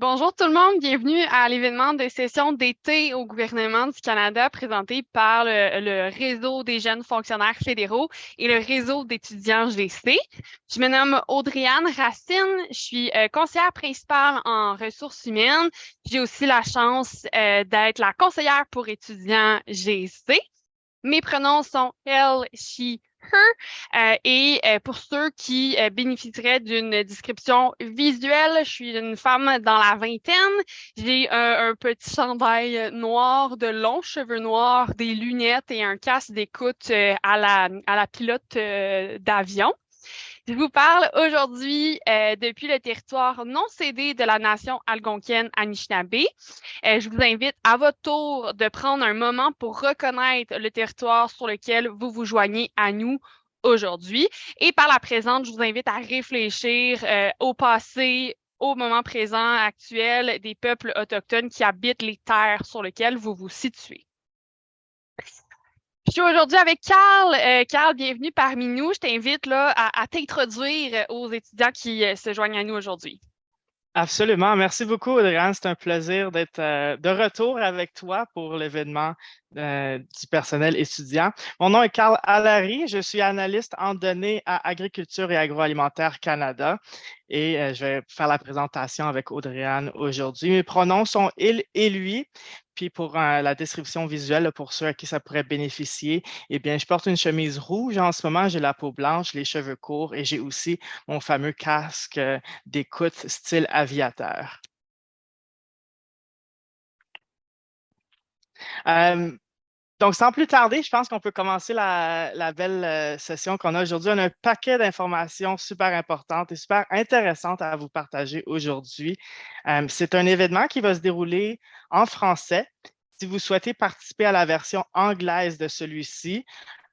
Bonjour tout le monde, bienvenue à l'événement de session d'été au gouvernement du Canada présenté par le Réseau des jeunes fonctionnaires fédéraux et le Réseau d'étudiants GC. Je me nomme Audriane Racine, je suis conseillère principale en ressources humaines. J'ai aussi la chance d'être la conseillère pour étudiants GC. Mes pronoms sont elle, she, her. Pour ceux qui bénéficieraient d'une description visuelle, je suis une femme dans la vingtaine. J'ai un petit chandail noir, de longs cheveux noirs, des lunettes et un casque d'écoute à la pilote d'avion. Je vous parle aujourd'hui depuis le territoire non cédé de la nation algonquienne Anishinaabe. Je vous invite à votre tour de prendre un moment pour reconnaître le territoire sur lequel vous vous joignez à nous aujourd'hui. Et par la présente, je vous invite à réfléchir au passé, au moment présent actuel des peuples autochtones qui habitent les terres sur lesquelles vous vous situez. Je suis aujourd'hui avec Carl. Carl, bienvenue parmi nous. Je t'invite là à t'introduire aux étudiants qui se joignent à nous aujourd'hui. Absolument. Merci beaucoup, Audrey. C'est un plaisir d'être de retour avec toi pour l'événement du personnel étudiant. Mon nom est Carl Allary. Je suis analyste en données à Agriculture et Agroalimentaire Canada et je vais faire la présentation avec Audrey-Anne aujourd'hui. Mes pronoms sont il et lui. Puis pour la description visuelle, là, pour ceux à qui ça pourrait bénéficier, eh bien, je porte une chemise rouge en ce moment, j'ai la peau blanche, les cheveux courts et j'ai aussi mon fameux casque d'écoute style aviateur. Euh, donc, sans plus tarder, je pense qu'on peut commencer la belle session qu'on a aujourd'hui. On a un paquet d'informations super importantes et super intéressantes à vous partager aujourd'hui. C'est un événement qui va se dérouler en français. Si vous souhaitez participer à la version anglaise de celui-ci,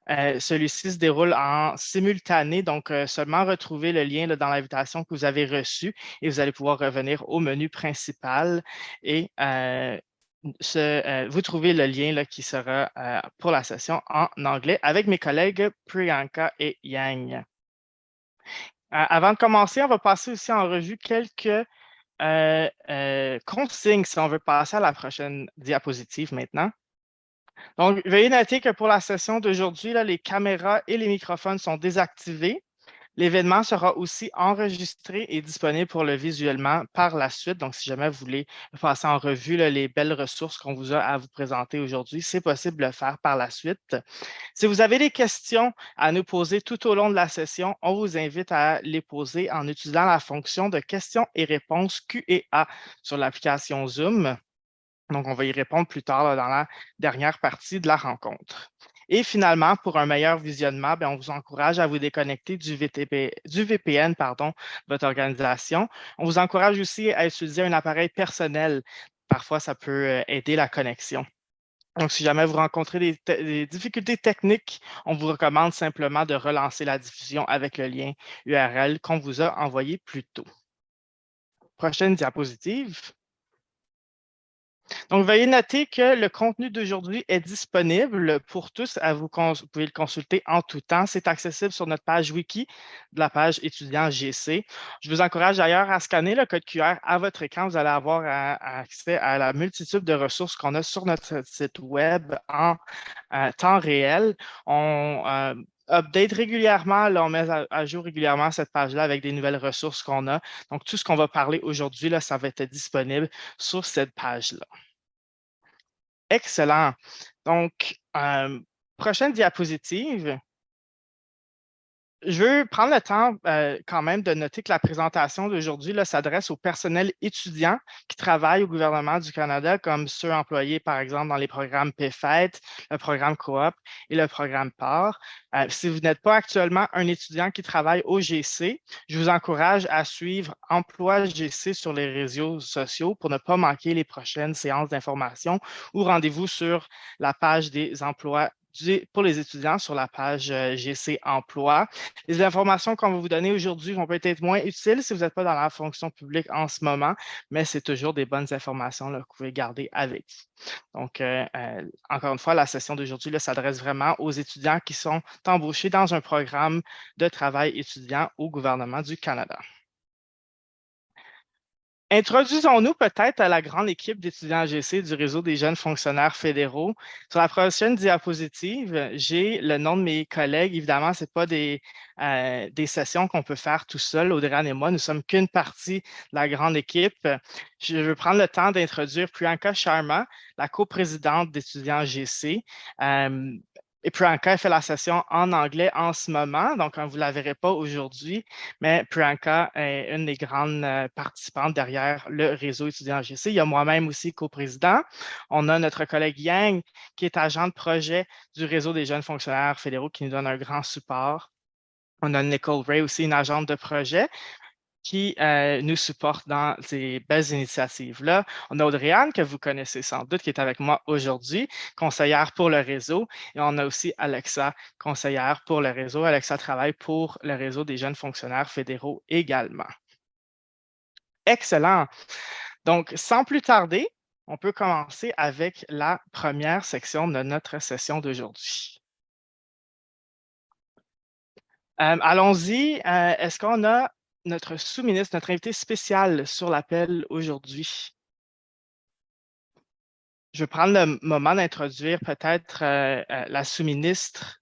celui-ci se déroule en simultané, donc seulement retrouver le lien là, dans l'invitation que vous avez reçue et vous allez pouvoir revenir au menu principal et vous trouvez le lien là, qui sera pour la session en anglais avec mes collègues Priyanka et Yang. Avant de commencer, on va passer aussi en revue quelques consignes si on veut passer à la prochaine diapositive maintenant. Donc, veuillez noter que pour la session d'aujourd'hui, là, les caméras et les microphones sont désactivés. L'événement sera aussi enregistré et disponible pour le visuellement par la suite. Donc, si jamais vous voulez passer en revue là, les belles ressources qu'on vous a à vous présenter aujourd'hui, c'est possible de le faire par la suite. Si vous avez des questions à nous poser tout au long de la session, on vous invite à les poser en utilisant la fonction de questions et réponses Q&A sur l'application Zoom. Donc, on va y répondre plus tard là, dans la dernière partie de la rencontre. Et finalement, pour un meilleur visionnement, bien, on vous encourage à vous déconnecter du VPN, pardon, de votre organisation. On vous encourage aussi à utiliser un appareil personnel. Parfois, ça peut aider la connexion. Donc, si jamais vous rencontrez des difficultés techniques, on vous recommande simplement de relancer la diffusion avec le lien URL qu'on vous a envoyé plus tôt. Prochaine diapositive. Donc, veuillez noter que le contenu d'aujourd'hui est disponible pour tous. Vous pouvez le consulter en tout temps. C'est accessible sur notre page wiki de la page étudiant GC. Je vous encourage d'ailleurs à scanner le code QR à votre écran. Vous allez avoir accès à la multitude de ressources qu'on a sur notre site web en temps réel. On update régulièrement, là, on met à jour régulièrement cette page-là avec des nouvelles ressources qu'on a. Donc, tout ce qu'on va parler aujourd'hui, là, ça va être disponible sur cette page-là. Excellent. Donc, prochaine diapositive. Je veux prendre le temps quand même de noter que la présentation d'aujourd'hui s'adresse au personnel étudiant qui travaille au gouvernement du Canada, comme ceux employés, par exemple, dans les programmes PFET, le programme Coop et le programme PAR. Si vous n'êtes pas actuellement un étudiant qui travaille au GC, je vous encourage à suivre Emploi GC sur les réseaux sociaux pour ne pas manquer les prochaines séances d'information ou rendez-vous sur la page des emplois pour les étudiants sur la page GC Emploi. Les informations qu'on va vous donner aujourd'hui vont peut-être moins utiles si vous n'êtes pas dans la fonction publique en ce moment, mais c'est toujours des bonnes informations là, que vous pouvez garder avec vous. Donc, encore une fois, la session d'aujourd'hui s'adresse vraiment aux étudiants qui sont embauchés dans un programme de travail étudiant au gouvernement du Canada. Introduisons-nous peut-être à la grande équipe d'étudiants AGC du réseau des jeunes fonctionnaires fédéraux. Sur la prochaine diapositive, j'ai le nom de mes collègues. Évidemment, ce n'est pas des sessions qu'on peut faire tout seul, Audrey-Anne et moi. Nous ne sommes qu'une partie de la grande équipe. Je veux prendre le temps d'introduire Priyanka Sharma, la coprésidente d'étudiants AGC. Et Priyanka fait la session en anglais en ce moment, donc vous ne la verrez pas aujourd'hui, mais Priyanka est une des grandes participantes derrière le réseau étudiant GC. Il y a moi-même aussi coprésident. On a notre collègue Yang, qui est agent de projet du réseau des jeunes fonctionnaires fédéraux, qui nous donne un grand support. On a Nicole Ray aussi, une agente de projet qui nous supporte dans ces belles initiatives-là. On a Audrey-Anne, que vous connaissez sans doute, qui est avec moi aujourd'hui, conseillère pour le réseau. Et on a aussi Alexa, conseillère pour le réseau. Alexa travaille pour le réseau des jeunes fonctionnaires fédéraux également. Excellent. Donc, sans plus tarder, on peut commencer avec la première section de notre session d'aujourd'hui. Allons-y. Est-ce qu'on a notre sous-ministre, notre invité spécial sur l'appel aujourd'hui? Je vais prendre le moment d'introduire peut-être la sous-ministre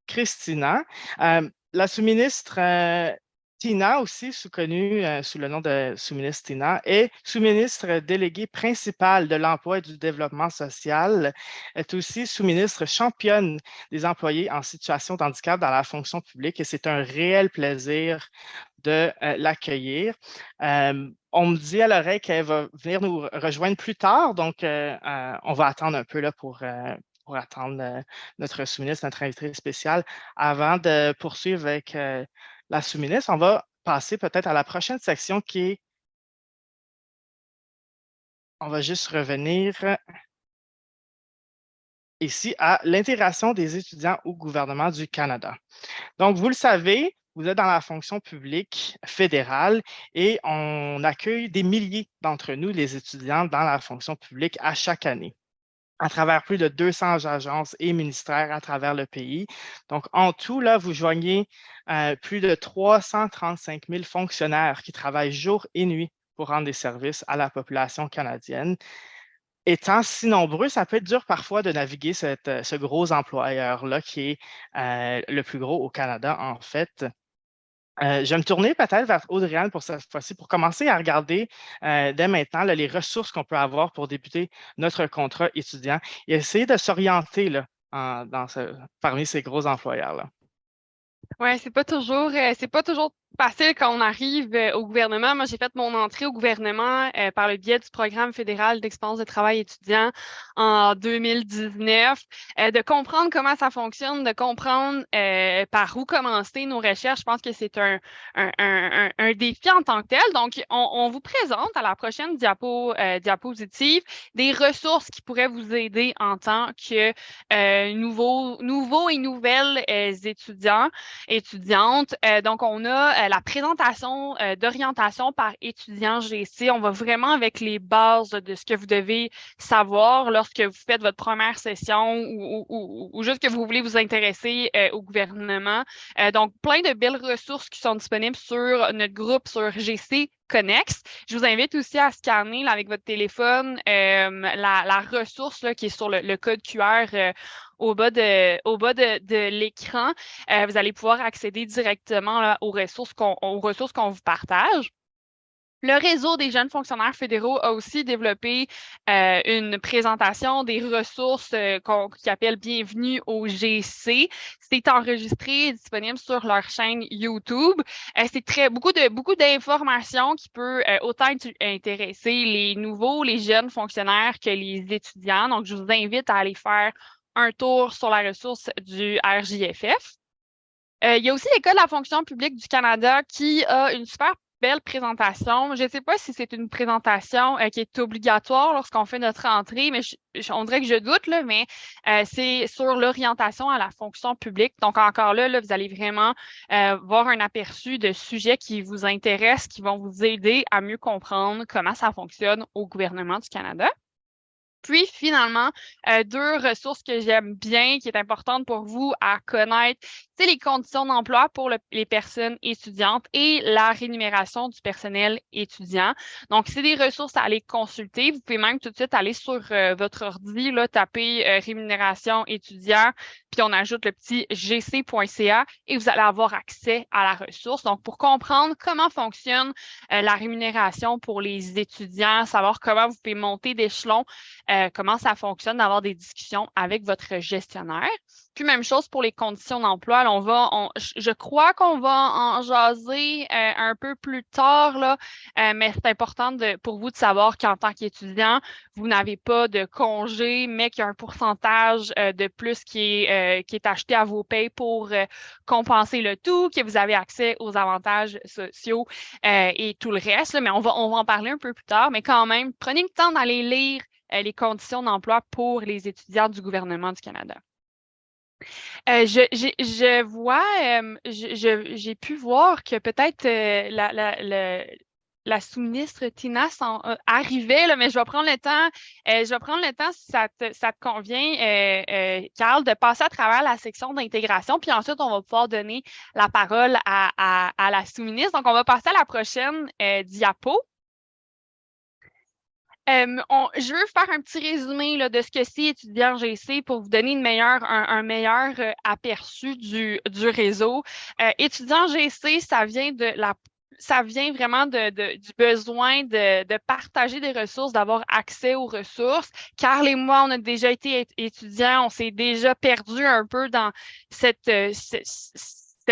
Christina. La sous-ministre Tina, aussi connue sous le nom de sous-ministre Tina, est sous-ministre déléguée principale de l'emploi et du développement social. Elle est aussi sous-ministre championne des employés en situation de handicap dans la fonction publique et c'est un réel plaisir de l'accueillir. On me dit à l'oreille qu'elle va venir nous rejoindre plus tard, donc on va attendre un peu là pour attendre notre sous-ministre, notre invité spécial. Avant de poursuivre avec la sous-ministre, on va passer peut-être à la prochaine section qui est, on va juste revenir ici à l'intégration des étudiants au gouvernement du Canada. Donc, vous le savez, vous êtes dans la fonction publique fédérale et on accueille des milliers d'entre nous, les étudiants, dans la fonction publique à chaque année, à travers plus de 200 agences et ministères à travers le pays. Donc, en tout, là, vous joignez plus de 335 000 fonctionnaires qui travaillent jour et nuit pour rendre des services à la population canadienne. Étant si nombreux, ça peut être dur parfois de naviguer ce gros employeur-là qui est le plus gros au Canada, en fait. Je vais me tourner peut-être vers Audrey-Anne pour cette fois-ci, pour commencer à regarder dès maintenant là, les ressources qu'on peut avoir pour débuter notre contrat étudiant et essayer de s'orienter là, parmi ces gros employeurs-là. Ouais, c'est pas toujours facile quand on arrive au gouvernement. Moi, j'ai fait mon entrée au gouvernement par le biais du programme fédéral d'expérience de travail étudiant en 2019, de comprendre comment ça fonctionne, de comprendre par où commencer nos recherches. Je pense que c'est un défi en tant que tel. Donc, on vous présente à la prochaine diapositive des ressources qui pourraient vous aider en tant que nouveaux et nouvelles étudiantes. Donc, on a la présentation d'orientation par étudiant GC. On va vraiment avec les bases de ce que vous devez savoir lorsque vous faites votre première session ou juste que vous voulez vous intéresser au gouvernement. Donc, plein de belles ressources qui sont disponibles sur notre groupe sur GC Connex. Je vous invite aussi à scanner là, avec votre téléphone la ressource là, qui est sur le code QR au bas de l'écran. Vous allez pouvoir accéder directement là, aux ressources qu'on vous partage. Le réseau des jeunes fonctionnaires fédéraux a aussi développé une présentation des ressources qui appelle Bienvenue au GC. C'est enregistré et disponible sur leur chaîne YouTube. C'est beaucoup d'informations qui peut autant intéresser les nouveaux, les jeunes fonctionnaires que les étudiants. Donc, je vous invite à aller faire un tour sur la ressource du RJFF. Il y a aussi l'École de la fonction publique du Canada qui a une super belle présentation. Je ne sais pas si c'est une présentation qui est obligatoire lorsqu'on fait notre entrée, mais on dirait que je doute, là, mais c'est sur l'orientation à la fonction publique. Donc, encore là, vous allez vraiment voir un aperçu de sujets qui vous intéressent, qui vont vous aider à mieux comprendre comment ça fonctionne au gouvernement du Canada. Puis finalement, deux ressources que j'aime bien, qui est importante pour vous à connaître, c'est les conditions d'emploi pour les personnes étudiantes et la rémunération du personnel étudiant. Donc, c'est des ressources à aller consulter. Vous pouvez même tout de suite aller sur votre ordi, là, taper rémunération étudiant, puis on ajoute le petit gc.ca et vous allez avoir accès à la ressource. Donc, pour comprendre comment fonctionne la rémunération pour les étudiants, savoir comment vous pouvez monter d'échelon, comment ça fonctionne, d'avoir des discussions avec votre gestionnaire. Puis même chose pour les conditions d'emploi. Je crois qu'on va en jaser un peu plus tard, là, mais c'est important pour vous de savoir qu'en tant qu'étudiant, vous n'avez pas de congé, mais qu'il y a un pourcentage de plus qui est acheté à vos payes pour compenser le tout, que vous avez accès aux avantages sociaux et tout le reste. Là, mais on va en parler un peu plus tard. Mais quand même, prenez le temps d'aller lire les conditions d'emploi pour les étudiants du gouvernement du Canada. Je vois, j'ai pu voir que peut-être la sous-ministre Tina arrivait, là, mais je vais prendre le temps si ça te convient, Carl, de passer à travers la section d'intégration, puis ensuite on va pouvoir donner la parole à la sous-ministre. Donc, on va passer à la prochaine diapo. Je veux faire un petit résumé là, de ce que c'est étudiant GC pour vous donner un meilleur aperçu du réseau. Étudiant GC, ça vient vraiment du besoin de partager des ressources, d'avoir accès aux ressources. Carl et moi, on a déjà été étudiants, on s'est déjà perdu un peu dans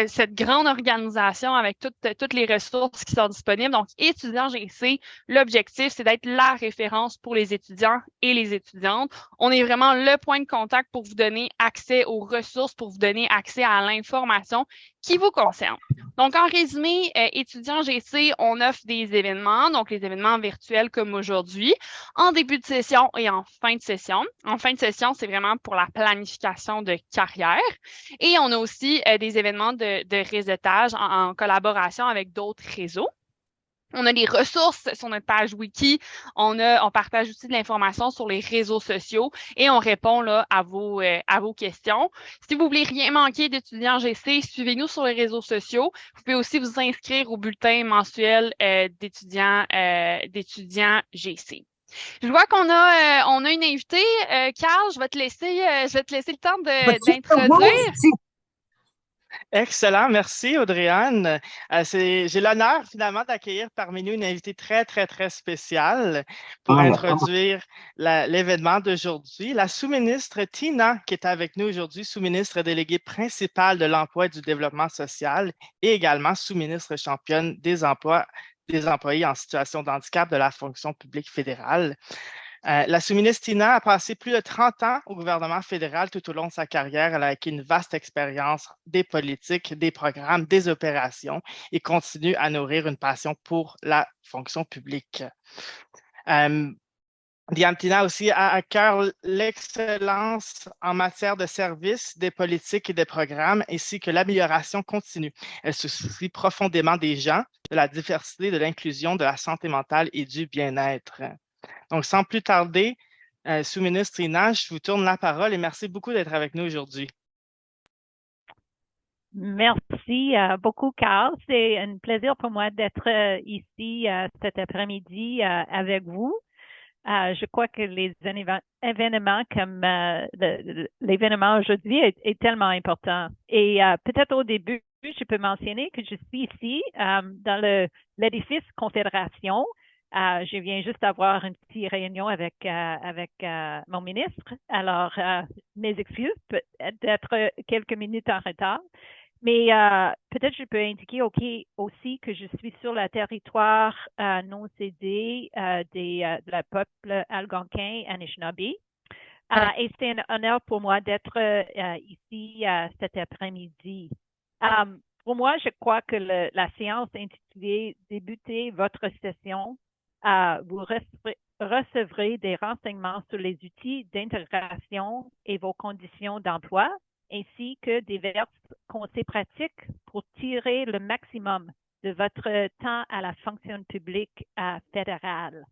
cette grande organisation avec toutes les ressources qui sont disponibles. Donc, étudiant GC, l'objectif, c'est d'être la référence pour les étudiants et les étudiantes. On est vraiment le point de contact pour vous donner accès aux ressources, pour vous donner accès à l'information qui vous concerne. Donc, en résumé, étudiant GC, on offre des événements, donc les événements virtuels comme aujourd'hui, en début de session et en fin de session. En fin de session, c'est vraiment pour la planification de carrière. Et on a aussi des événements de réseautage en collaboration avec d'autres réseaux. On a des ressources sur notre page wiki. On partage aussi de l'information sur les réseaux sociaux et on répond là à vos questions. Si vous voulez rien manquer d'étudiants GC, suivez-nous sur les réseaux sociaux. Vous pouvez aussi vous inscrire au bulletin mensuel d'étudiants GC. Je vois on a une invitée. Carl, je vais te laisser le temps d'introduire. Excellent, merci Audrey-Anne. J'ai l'honneur finalement d'accueillir parmi nous une invitée très, très, très spéciale pour introduire l'événement d'aujourd'hui. La sous-ministre Tina, qui est avec nous aujourd'hui, sous-ministre déléguée principale de l'emploi et du développement social et également sous-ministre championne des employés en situation de handicap de la fonction publique fédérale. La sous-ministre Tina a passé plus de 30 ans au gouvernement fédéral tout au long de sa carrière. Elle a acquis une vaste expérience des politiques, des programmes, des opérations et continue à nourrir une passion pour la fonction publique. Diane Tina aussi a à cœur l'excellence en matière de services, des politiques et des programmes, ainsi que l'amélioration continue. Elle se soucie profondément des gens, de la diversité, de l'inclusion, de la santé mentale et du bien-être. Donc, sans plus tarder, sous-ministre Tina, je vous tourne la parole et merci beaucoup d'être avec nous aujourd'hui. Merci beaucoup, Carl. C'est un plaisir pour moi d'être ici cet après-midi avec vous. Je crois que les événements comme l'événement aujourd'hui est tellement important. Et peut-être au début, je peux mentionner que je suis ici dans l'édifice Confédération. Je viens juste d'avoir une petite réunion avec mon ministre. Alors, mes excuses d'être quelques minutes en retard. Mais peut-être je peux indiquer aussi que je suis sur le territoire non cédé de la peuple algonquin Anishinaabe. Et c'est un honneur pour moi d'être ici cet après-midi. Pour moi, je crois que la séance intitulée « Débutez votre session », vous recevrez des renseignements sur les outils d'intégration et vos conditions d'emploi, ainsi que diverses conseils pratiques pour tirer le maximum de votre temps à la fonction publique fédérale.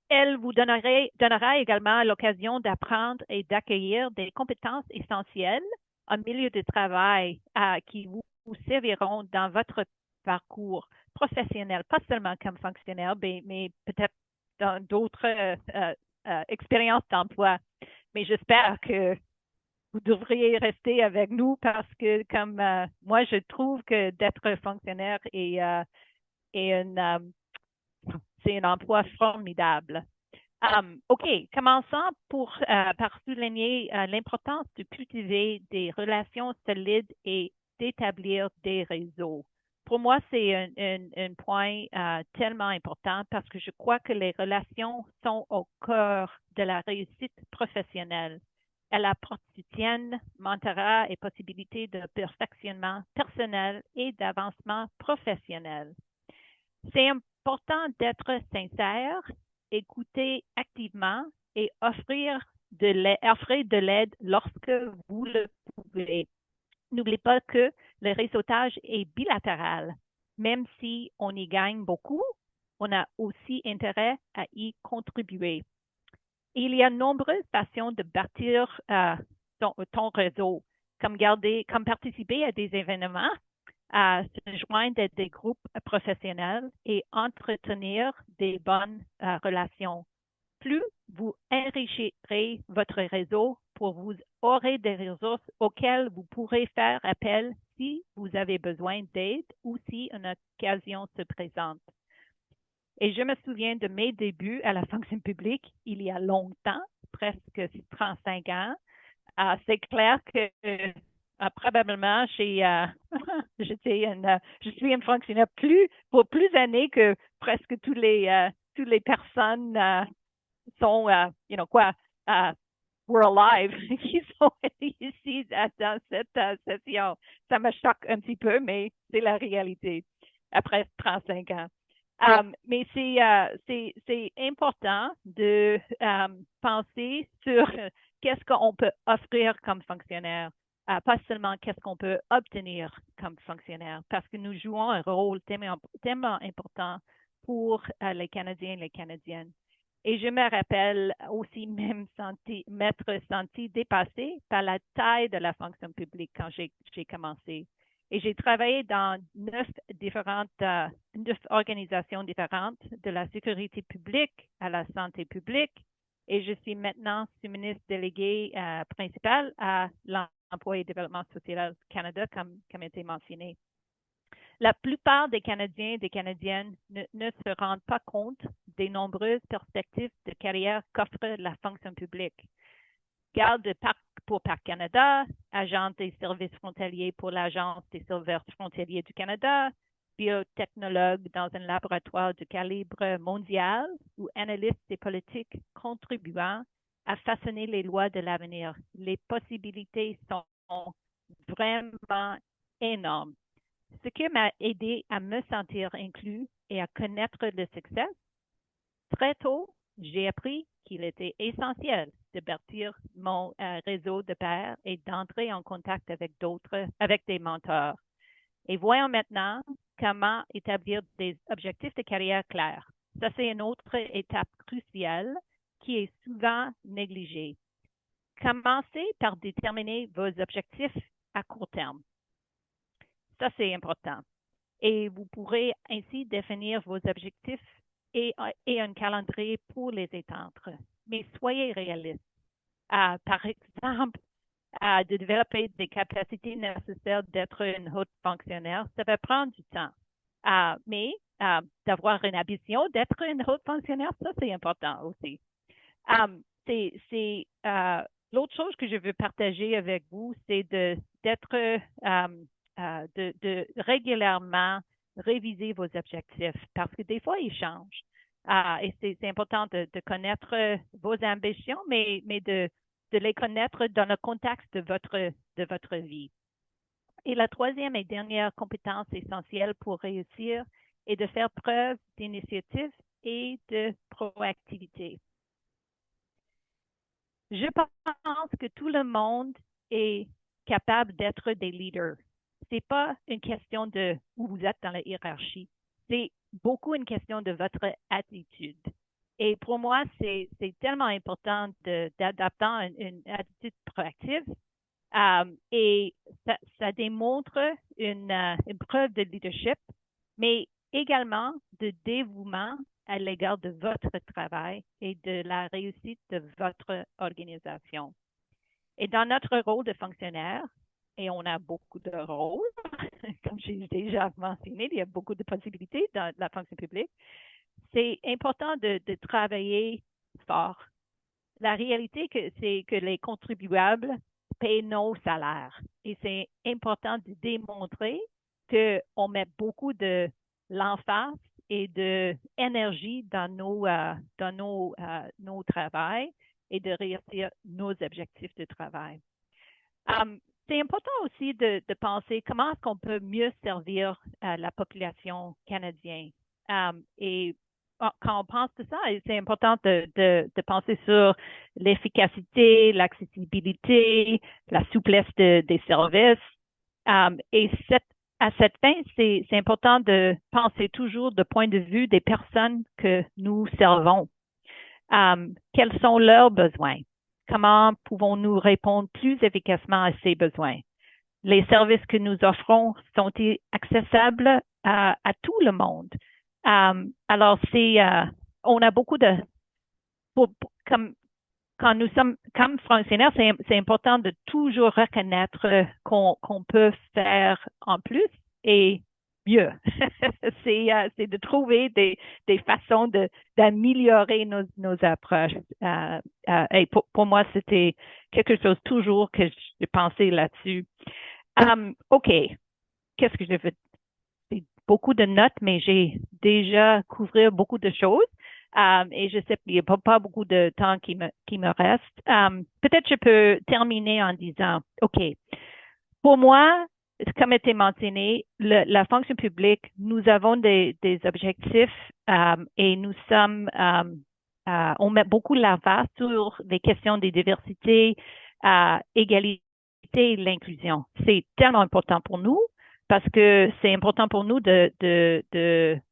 Elle vous donnera également l'occasion d'apprendre et d'accueillir des compétences essentielles en milieu de travail qui vous serviront dans votre parcours professionnel, pas seulement comme fonctionnaire, mais peut-être dans d'autres expériences d'emploi. Mais j'espère que vous devriez rester avec nous parce que, comme moi, je trouve que d'être fonctionnaire c'est un emploi formidable. OK, commençons par souligner l'importance de cultiver des relations solides et d'établir des réseaux. Pour moi, c'est un point tellement important parce que je crois que les relations sont au cœur de la réussite professionnelle. Elles apportent soutien, mentorat et possibilités de perfectionnement personnel et d'avancement professionnel. C'est important d'être sincère, écouter activement et offrir de l'aide lorsque vous le pouvez. N'oubliez pas que le réseautage est bilatéral. Même si on y gagne beaucoup, on a aussi intérêt à y contribuer. Il y a de nombreuses façons de bâtir ton réseau, comme participer à des événements, à se joindre à des groupes professionnels et entretenir des bonnes relations. Plus vous enrichirez votre réseau, vous aurez des ressources auxquelles vous pourrez faire appel si vous avez besoin d'aide ou si une occasion se présente. Et je me souviens de mes débuts à la fonction publique il y a longtemps, presque 35 ans. C'est clair que probablement je suis une fonctionnaire pour plus d'années que presque toutes les personnes sont, we're alive, qui sont ici dans cette session. Ça me choque un petit peu, mais c'est la réalité après 35 ans. Mais c'est important de penser sur qu'est-ce qu'on peut offrir comme fonctionnaire, pas seulement qu'est-ce qu'on peut obtenir comme fonctionnaire, parce que nous jouons un rôle tellement important pour les Canadiens et les Canadiennes. Et je me rappelle aussi m'être senti dépassée par la taille de la fonction publique quand j'ai commencé. Et j'ai travaillé dans 9 organisations différentes, de la sécurité publique à la santé publique. Et je suis maintenant sous-ministre délégué principal à l'emploi et développement social Canada, comme a été mentionné. La plupart des Canadiens et des Canadiennes ne se rendent pas compte des nombreuses perspectives de carrière qu'offre la fonction publique. Garde pour Parc Canada, agent des services frontaliers pour l'Agence des services frontaliers du Canada, biotechnologue dans un laboratoire de calibre mondial ou analyste des politiques contribuant à façonner les lois de l'avenir. Les possibilités sont vraiment énormes. Ce qui m'a aidé à me sentir inclus et à connaître le succès, très tôt, j'ai appris qu'il était essentiel de bâtir mon réseau de pairs et d'entrer en contact avec des mentors. Et voyons maintenant comment établir des objectifs de carrière clairs. Ça, c'est une autre étape cruciale qui est souvent négligée. Commencez par déterminer vos objectifs à court terme. Ça, c'est important. Et vous pourrez ainsi définir vos objectifs et un calendrier pour les atteindre. Mais soyez réaliste. Par exemple, de développer des capacités nécessaires d'être une haute fonctionnaire, ça va prendre du temps. Mais d'avoir une ambition d'être une haute fonctionnaire, ça, c'est important aussi. L'autre chose que je veux partager avec vous, c'est de régulièrement réviser vos objectifs parce que des fois, ils changent. Et c'est important de connaître vos ambitions, mais de les connaître dans le contexte de votre vie. Et la troisième et dernière compétence essentielle pour réussir est de faire preuve d'initiative et de proactivité. Je pense que tout le monde est capable d'être des leaders. C'est pas une question de où vous êtes dans la hiérarchie. C'est beaucoup une question de votre attitude. Et pour moi, c'est tellement important d'adapter une attitude proactive. Et ça démontre une preuve de leadership, mais également de dévouement à l'égard de votre travail et de la réussite de votre organisation. Et dans notre rôle de fonctionnaire, et on a beaucoup de rôles, comme j'ai déjà mentionné, il y a beaucoup de possibilités dans la fonction publique, c'est important de travailler fort. La réalité, c'est que les contribuables paient nos salaires. Et c'est important de démontrer qu'on met beaucoup de l'emphase et de énergie dans nos travails et de réussir nos objectifs de travail. C'est important aussi de penser comment est-ce qu'on peut mieux servir la population canadienne. Et quand on pense de ça, c'est important de penser sur l'efficacité, l'accessibilité, la souplesse des services. Et à cette fin, c'est important de penser toujours du point de vue des personnes que nous servons. Quels sont leurs besoins? Comment pouvons-nous répondre plus efficacement à ces besoins? Les services que nous offrons sont-ils accessibles à tout le monde? Alors, on a beaucoup de, quand nous sommes comme fonctionnaires, c'est important de toujours reconnaître qu'on peut faire en plus et mieux. C'est de trouver des façons d'améliorer nos approches. Et pour moi, c'était quelque chose toujours que j'ai pensé là-dessus. OK. Qu'est-ce que je veux? C'est beaucoup de notes, mais j'ai déjà couvert beaucoup de choses. Et je sais qu'il n'y a pas beaucoup de temps qui me reste. Peut-être je peux terminer en disant, OK, pour moi, comme était mentionné, la fonction publique, nous avons des objectifs et nous sommes, on met beaucoup l'emphase sur les questions des diversités, égalité et l'inclusion. C'est tellement important pour nous parce que c'est important pour nous de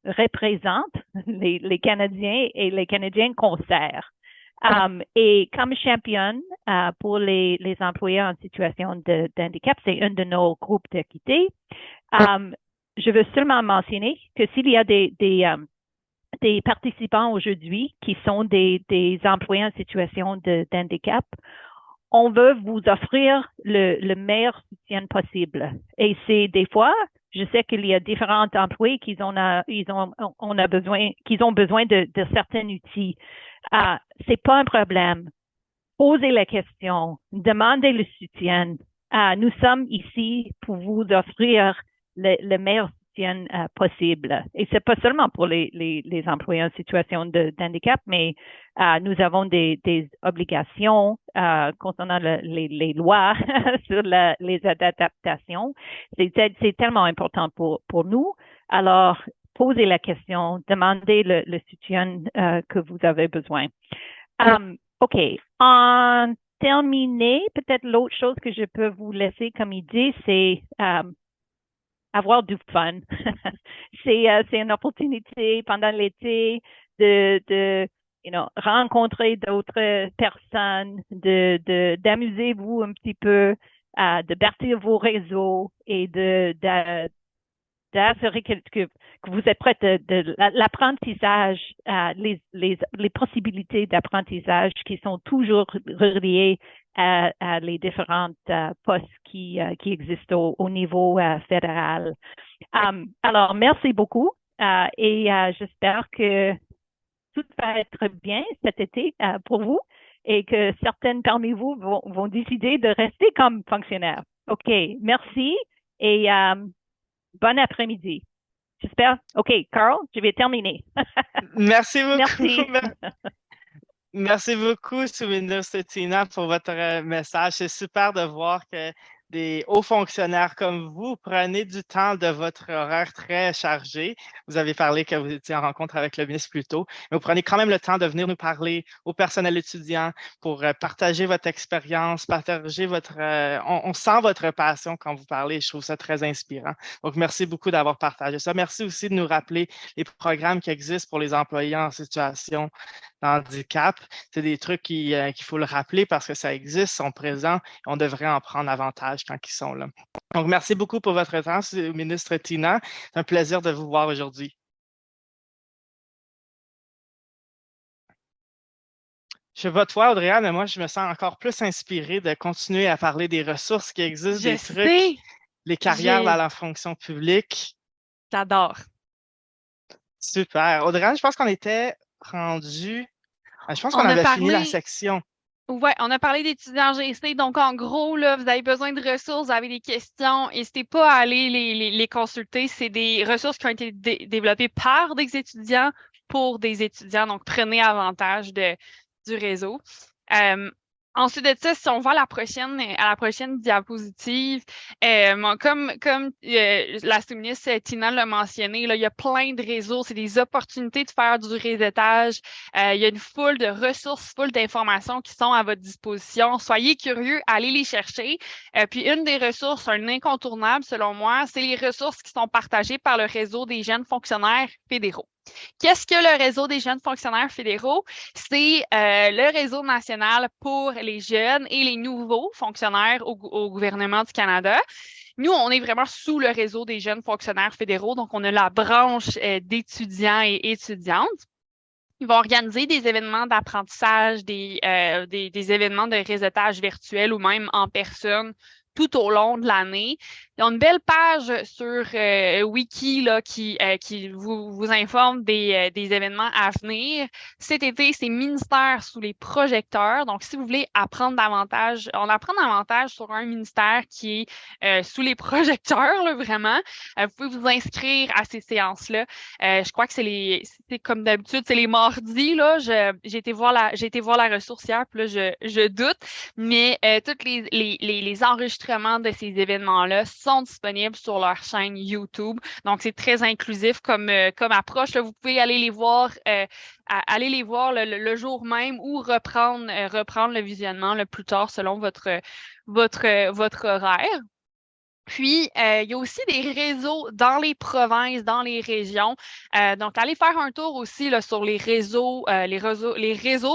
représenter les Canadiens et les Canadiennes qu'on sert. Et comme championne pour les employés en situation d'handicap, c'est un de nos groupes d'équité. Je veux seulement mentionner que s'il y a des participants aujourd'hui qui sont des employés en situation d'handicap, on veut vous offrir le meilleur soutien possible. Et c'est des fois, je sais qu'il y a différents employés qui ont besoin de certains outils. C'est pas un problème. Posez la question, demandez le soutien. Nous sommes ici pour vous offrir le meilleur soutien possible. Et c'est pas seulement pour les employés en situation d'handicap, mais nous avons des obligations concernant les lois sur les adaptations. C'est tellement important pour nous. Alors, posez la question, demandez le soutien que vous avez besoin. OK. En terminé, peut-être l'autre chose que je peux vous laisser comme idée, c'est avoir du fun. C'est une opportunité pendant l'été de rencontrer d'autres personnes, d'amuser-vous un petit peu, de bâtir vos réseaux et d'assurer que vous êtes prête de l'apprentissage, les possibilités d'apprentissage qui sont toujours reliées à les différentes postes qui existent au niveau fédéral. Alors, merci beaucoup et j'espère que tout va être bien cet été pour vous et que certaines parmi vous vont décider de rester comme fonctionnaires. OK, merci et bon après-midi. J'espère. OK, Carl, je vais terminer. Merci beaucoup. Merci. Merci beaucoup, Sous-ministre Tina, pour votre message. C'est super de voir que des hauts fonctionnaires comme vous, prenez du temps de votre horaire très chargé. Vous avez parlé que vous étiez en rencontre avec le ministre plus tôt, mais vous prenez quand même le temps de venir nous parler au personnel étudiant pour partager votre expérience, partager on sent votre passion quand vous parlez. Je trouve ça très inspirant. Donc, merci beaucoup d'avoir partagé ça. Merci aussi de nous rappeler les programmes qui existent pour les employés en situation de handicap. C'est des trucs qu'il faut le rappeler parce que ça existe, sont présents. On devrait en prendre avantage quand ils sont là. Donc, merci beaucoup pour votre temps, ministre Tina. C'est un plaisir de vous voir aujourd'hui. Je sais pas toi, Audrey, mais moi, je me sens encore plus inspirée de continuer à parler des ressources qui existent, des trucs, les carrières dans la fonction publique. J'adore. Super. Audrey, je pense qu'on était rendu. Je pense qu'on On a avait fini la parlé, section. ouais, on a parlé d'étudiants GC. Donc, en gros, là, vous avez besoin de ressources, vous avez des questions, n'hésitez pas à aller les consulter. C'est des ressources qui ont été développées par des étudiants pour des étudiants. Donc, prenez avantage du réseau. Ensuite de ça, si on va à la prochaine diapositive, comme la sous-ministre Tina l'a mentionné, là, il y a plein de réseaux, c'est des opportunités de faire du réseautage. Il y a une foule de ressources, foule d'informations qui sont à votre disposition. Soyez curieux, allez les chercher. Puis une des ressources, un incontournable selon moi, c'est les ressources qui sont partagées par le réseau des jeunes fonctionnaires fédéraux. Qu'est-ce que le réseau des jeunes fonctionnaires fédéraux? C'est le réseau national pour les jeunes et les nouveaux fonctionnaires au gouvernement du Canada. Nous, on est vraiment sous le réseau des jeunes fonctionnaires fédéraux, donc on a la branche d'étudiants et étudiantes. Ils vont organiser des événements d'apprentissage, des événements de réseautage virtuel ou même en personne tout au long de l'année. Ils ont une belle page sur Wiki là, qui vous informe des événements à venir. Cet été, c'est ministère sous les projecteurs. Donc, si vous voulez apprendre davantage, on apprend davantage sur un ministère qui est sous les projecteurs, là, vraiment. Vous pouvez vous inscrire à ces séances-là. Je crois que c'est comme d'habitude, c'est les mardis, là. J'ai été voir la ressource hier, puis là, je doute. Mais tous les enregistrements de ces événements-là sont disponibles sur leur chaîne YouTube. Donc, c'est très inclusif comme approche. Là, vous pouvez aller les voir, le jour même ou reprendre le visionnement le plus tard selon votre horaire. Puis, il y a aussi des réseaux dans les provinces, dans les régions. Donc, allez faire un tour aussi là, sur les réseaux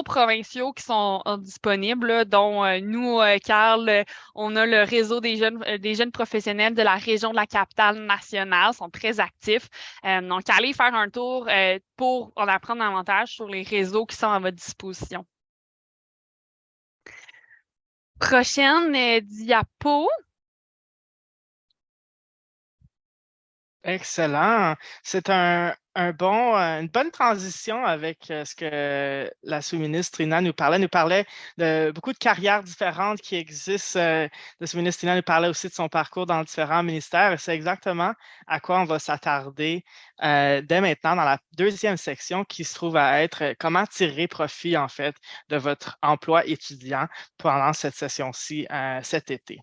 provinciaux qui sont disponibles, là, dont nous, Carl, on a le réseau des jeunes professionnels de la région de la capitale nationale, sont très actifs. Donc, allez faire un tour pour en apprendre davantage sur les réseaux qui sont à votre disposition. Prochaine diapo. Excellent. C'est une bonne transition avec ce que la sous-ministre Ina nous parlait. Elle nous parlait de beaucoup de carrières différentes qui existent. La sous-ministre Ina nous parlait aussi de son parcours dans différents ministères. Et c'est exactement à quoi on va s'attarder dès maintenant dans la deuxième section qui se trouve à être comment tirer profit, en fait, de votre emploi étudiant pendant cette session-ci cet été.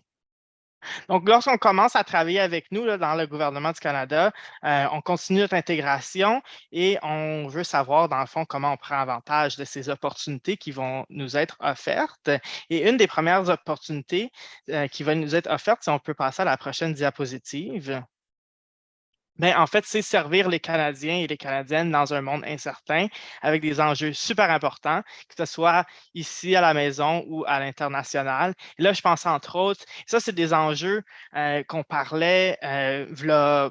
Donc, lorsqu'on commence à travailler avec nous là, dans le gouvernement du Canada, on continue notre intégration et on veut savoir, dans le fond, comment on prend avantage de ces opportunités qui vont nous être offertes. Et une des premières opportunités qui va nous être offerte, si on peut passer à la prochaine diapositive. Bien, en fait, c'est servir les Canadiens et les Canadiennes dans un monde incertain avec des enjeux super importants, que ce soit ici à la maison ou à l'international. Et là, je pense entre autres, ça, c'est des enjeux qu'on parlait v'là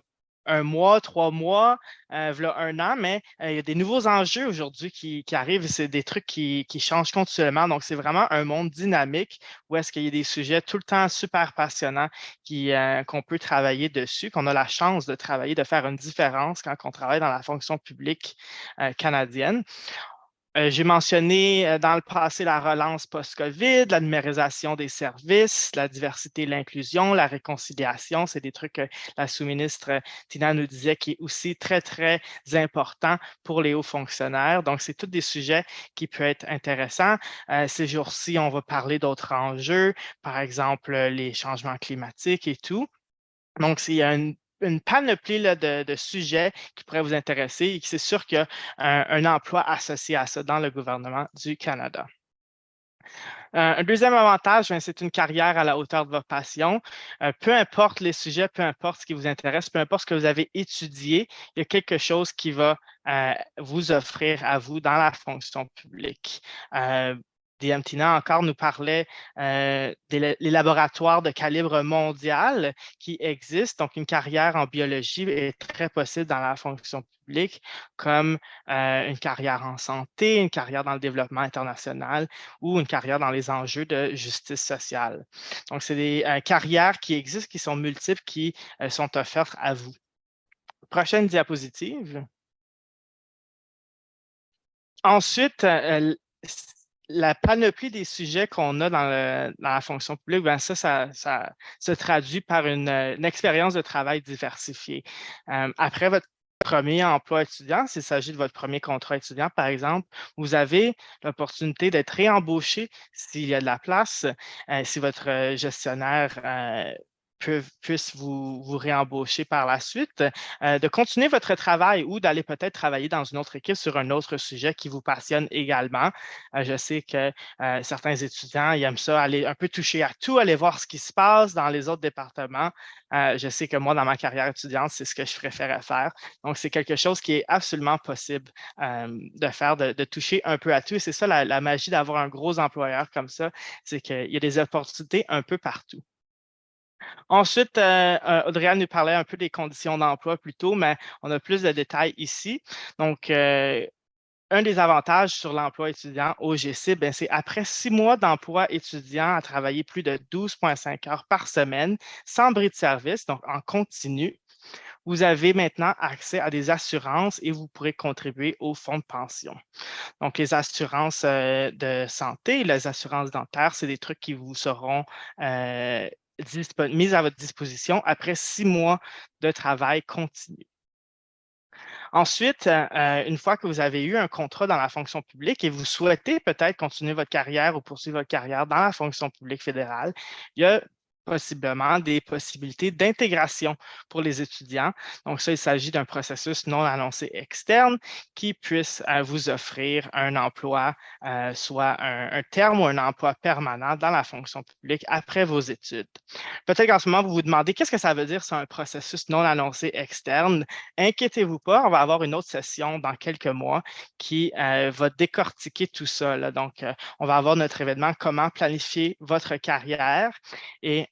un mois, 3 mois, v'là un an, mais il y a des nouveaux enjeux aujourd'hui qui arrivent et c'est des trucs qui changent continuellement. Donc, c'est vraiment un monde dynamique où est-ce qu'il y a des sujets tout le temps super passionnants qu'on peut travailler dessus, qu'on a la chance de travailler, de faire une différence quand on travaille dans la fonction publique canadienne. J'ai mentionné dans le passé la relance post-COVID, la numérisation des services, la diversité et l'inclusion, la réconciliation. C'est des trucs que la sous-ministre Tina nous disait qui est aussi très, très important pour les hauts fonctionnaires. Donc, c'est tous des sujets qui peuvent être intéressants. Ces jours-ci, on va parler d'autres enjeux, par exemple les changements climatiques et tout. Donc, il y a une panoplie là, de sujets qui pourraient vous intéresser et c'est sûr qu'il y a un emploi associé à ça dans le gouvernement du Canada. Un deuxième avantage, c'est une carrière à la hauteur de votre passion. Peu importe les sujets, peu importe ce qui vous intéresse, peu importe ce que vous avez étudié, il y a quelque chose qui va vous offrir à vous dans la fonction publique. Tina encore nous parlait les laboratoires de calibre mondial qui existent. Donc, une carrière en biologie est très possible dans la fonction publique, comme une carrière en santé, une carrière dans le développement international ou une carrière dans les enjeux de justice sociale. Donc, c'est des carrières qui existent, qui sont multiples, qui sont offertes à vous. Prochaine diapositive. Ensuite, la panoplie des sujets qu'on a dans la fonction publique, ben ça se traduit par une expérience de travail diversifiée. Après votre premier emploi étudiant, s'il s'agit de votre premier contrat étudiant, par exemple, vous avez l'opportunité d'être réembauché s'il y a de la place, si votre gestionnaire puisse vous réembaucher par la suite, de continuer votre travail ou d'aller peut-être travailler dans une autre équipe sur un autre sujet qui vous passionne également. Je sais que certains étudiants ils aiment ça, aller un peu toucher à tout, aller voir ce qui se passe dans les autres départements. Je sais que moi, dans ma carrière étudiante, c'est ce que je préférais faire. Donc, c'est quelque chose qui est absolument possible de faire, de toucher un peu à tout. Et c'est ça la magie d'avoir un gros employeur comme ça, c'est qu'il y a des opportunités un peu partout. Ensuite, Audrey nous parlait un peu des conditions d'emploi plus tôt, mais on a plus de détails ici. Donc, un des avantages sur l'emploi étudiant au GC, c'est après 6 mois d'emploi étudiant à travailler plus de 12,5 heures par semaine, sans bris de service, donc en continu, vous avez maintenant accès à des assurances et vous pourrez contribuer au fonds de pension. Donc, les assurances de santé, les assurances dentaires, c'est des trucs qui vous seront mises à votre disposition après 6 mois de travail continu. Ensuite, une fois que vous avez eu un contrat dans la fonction publique et vous souhaitez peut-être continuer votre carrière ou poursuivre votre carrière dans la fonction publique fédérale, il y a possiblement des possibilités d'intégration pour les étudiants. Donc, ça, il s'agit d'un processus non annoncé externe qui puisse vous offrir un emploi, soit un terme ou un emploi permanent dans la fonction publique après vos études. Peut-être qu'en ce moment, vous vous demandez qu'est-ce que ça veut dire, c'est un processus non annoncé externe. Inquiétez-vous pas, on va avoir une autre session dans quelques mois qui va décortiquer tout ça, là. Donc, on va avoir notre événement « Comment planifier votre carrière » et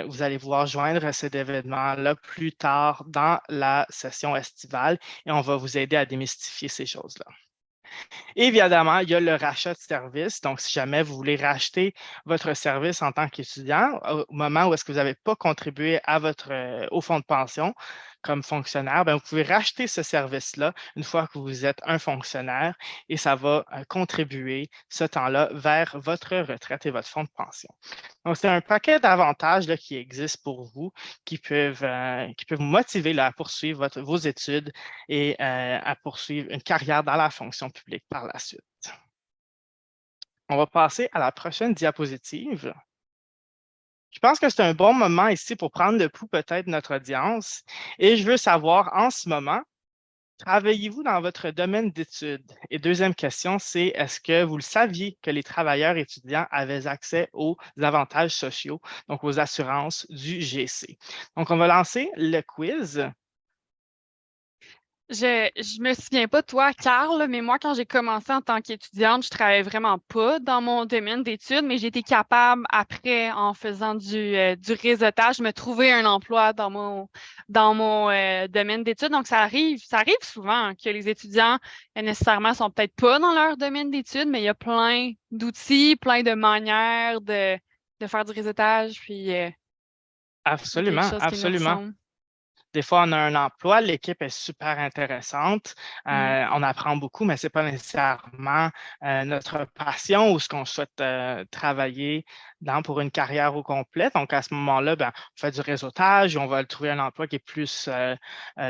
vous allez pouvoir joindre cet événement-là plus tard dans la session estivale et on va vous aider à démystifier ces choses-là. Évidemment, il y a le rachat de services. Donc, si jamais vous voulez racheter votre service en tant qu'étudiant, au moment où est-ce que vous n'avez pas contribué à au fonds de pension comme fonctionnaire, vous pouvez racheter ce service-là une fois que vous êtes un fonctionnaire et ça va contribuer ce temps-là vers votre retraite et votre fonds de pension. Donc, c'est un paquet d'avantages qui existent pour vous qui peuvent vous motiver là, à poursuivre vos études et à poursuivre une carrière dans la fonction publique par la suite. On va passer à la prochaine diapositive. Je pense que c'est un bon moment ici pour prendre le pouls peut-être de notre audience et je veux savoir en ce moment, travaillez-vous dans votre domaine d'études? Et deuxième question, c'est est-ce que vous le saviez que les travailleurs étudiants avaient accès aux avantages sociaux, donc aux assurances du GC? Donc, on va lancer le quiz. Je me souviens pas toi, Carl, mais moi, quand j'ai commencé en tant qu'étudiante, je travaillais vraiment pas dans mon domaine d'études, mais j'ai été capable, après, en faisant du réseautage, me trouver un emploi dans mon domaine d'études. Donc, ça arrive souvent que les étudiants, nécessairement, sont peut-être pas dans leur domaine d'études, mais il y a plein d'outils, plein de manières de faire du réseautage, puis c'est quelque Absolument, chose qui nous absolument. ressemble. Des fois, on a un emploi, l'équipe est super intéressante, on apprend beaucoup, mais ce n'est pas nécessairement notre passion ou ce qu'on souhaite travailler pour une carrière au complet. Donc, à ce moment-là, on fait du réseautage, on va trouver un emploi qui est plus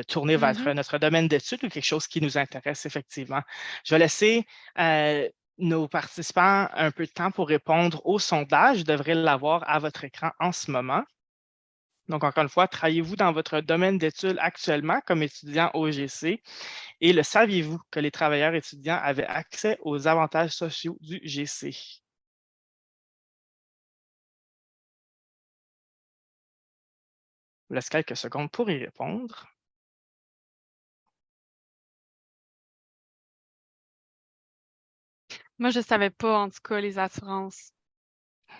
tourné vers notre domaine d'études ou quelque chose qui nous intéresse effectivement. Je vais laisser nos participants un peu de temps pour répondre au sondage. Vous devrez l'avoir à votre écran en ce moment. Donc, encore une fois, travaillez-vous dans votre domaine d'études actuellement comme étudiant au GC et le saviez-vous que les travailleurs étudiants avaient accès aux avantages sociaux du GC? Je vous laisse quelques secondes pour y répondre. Moi, je ne savais pas, en tout cas, les assurances.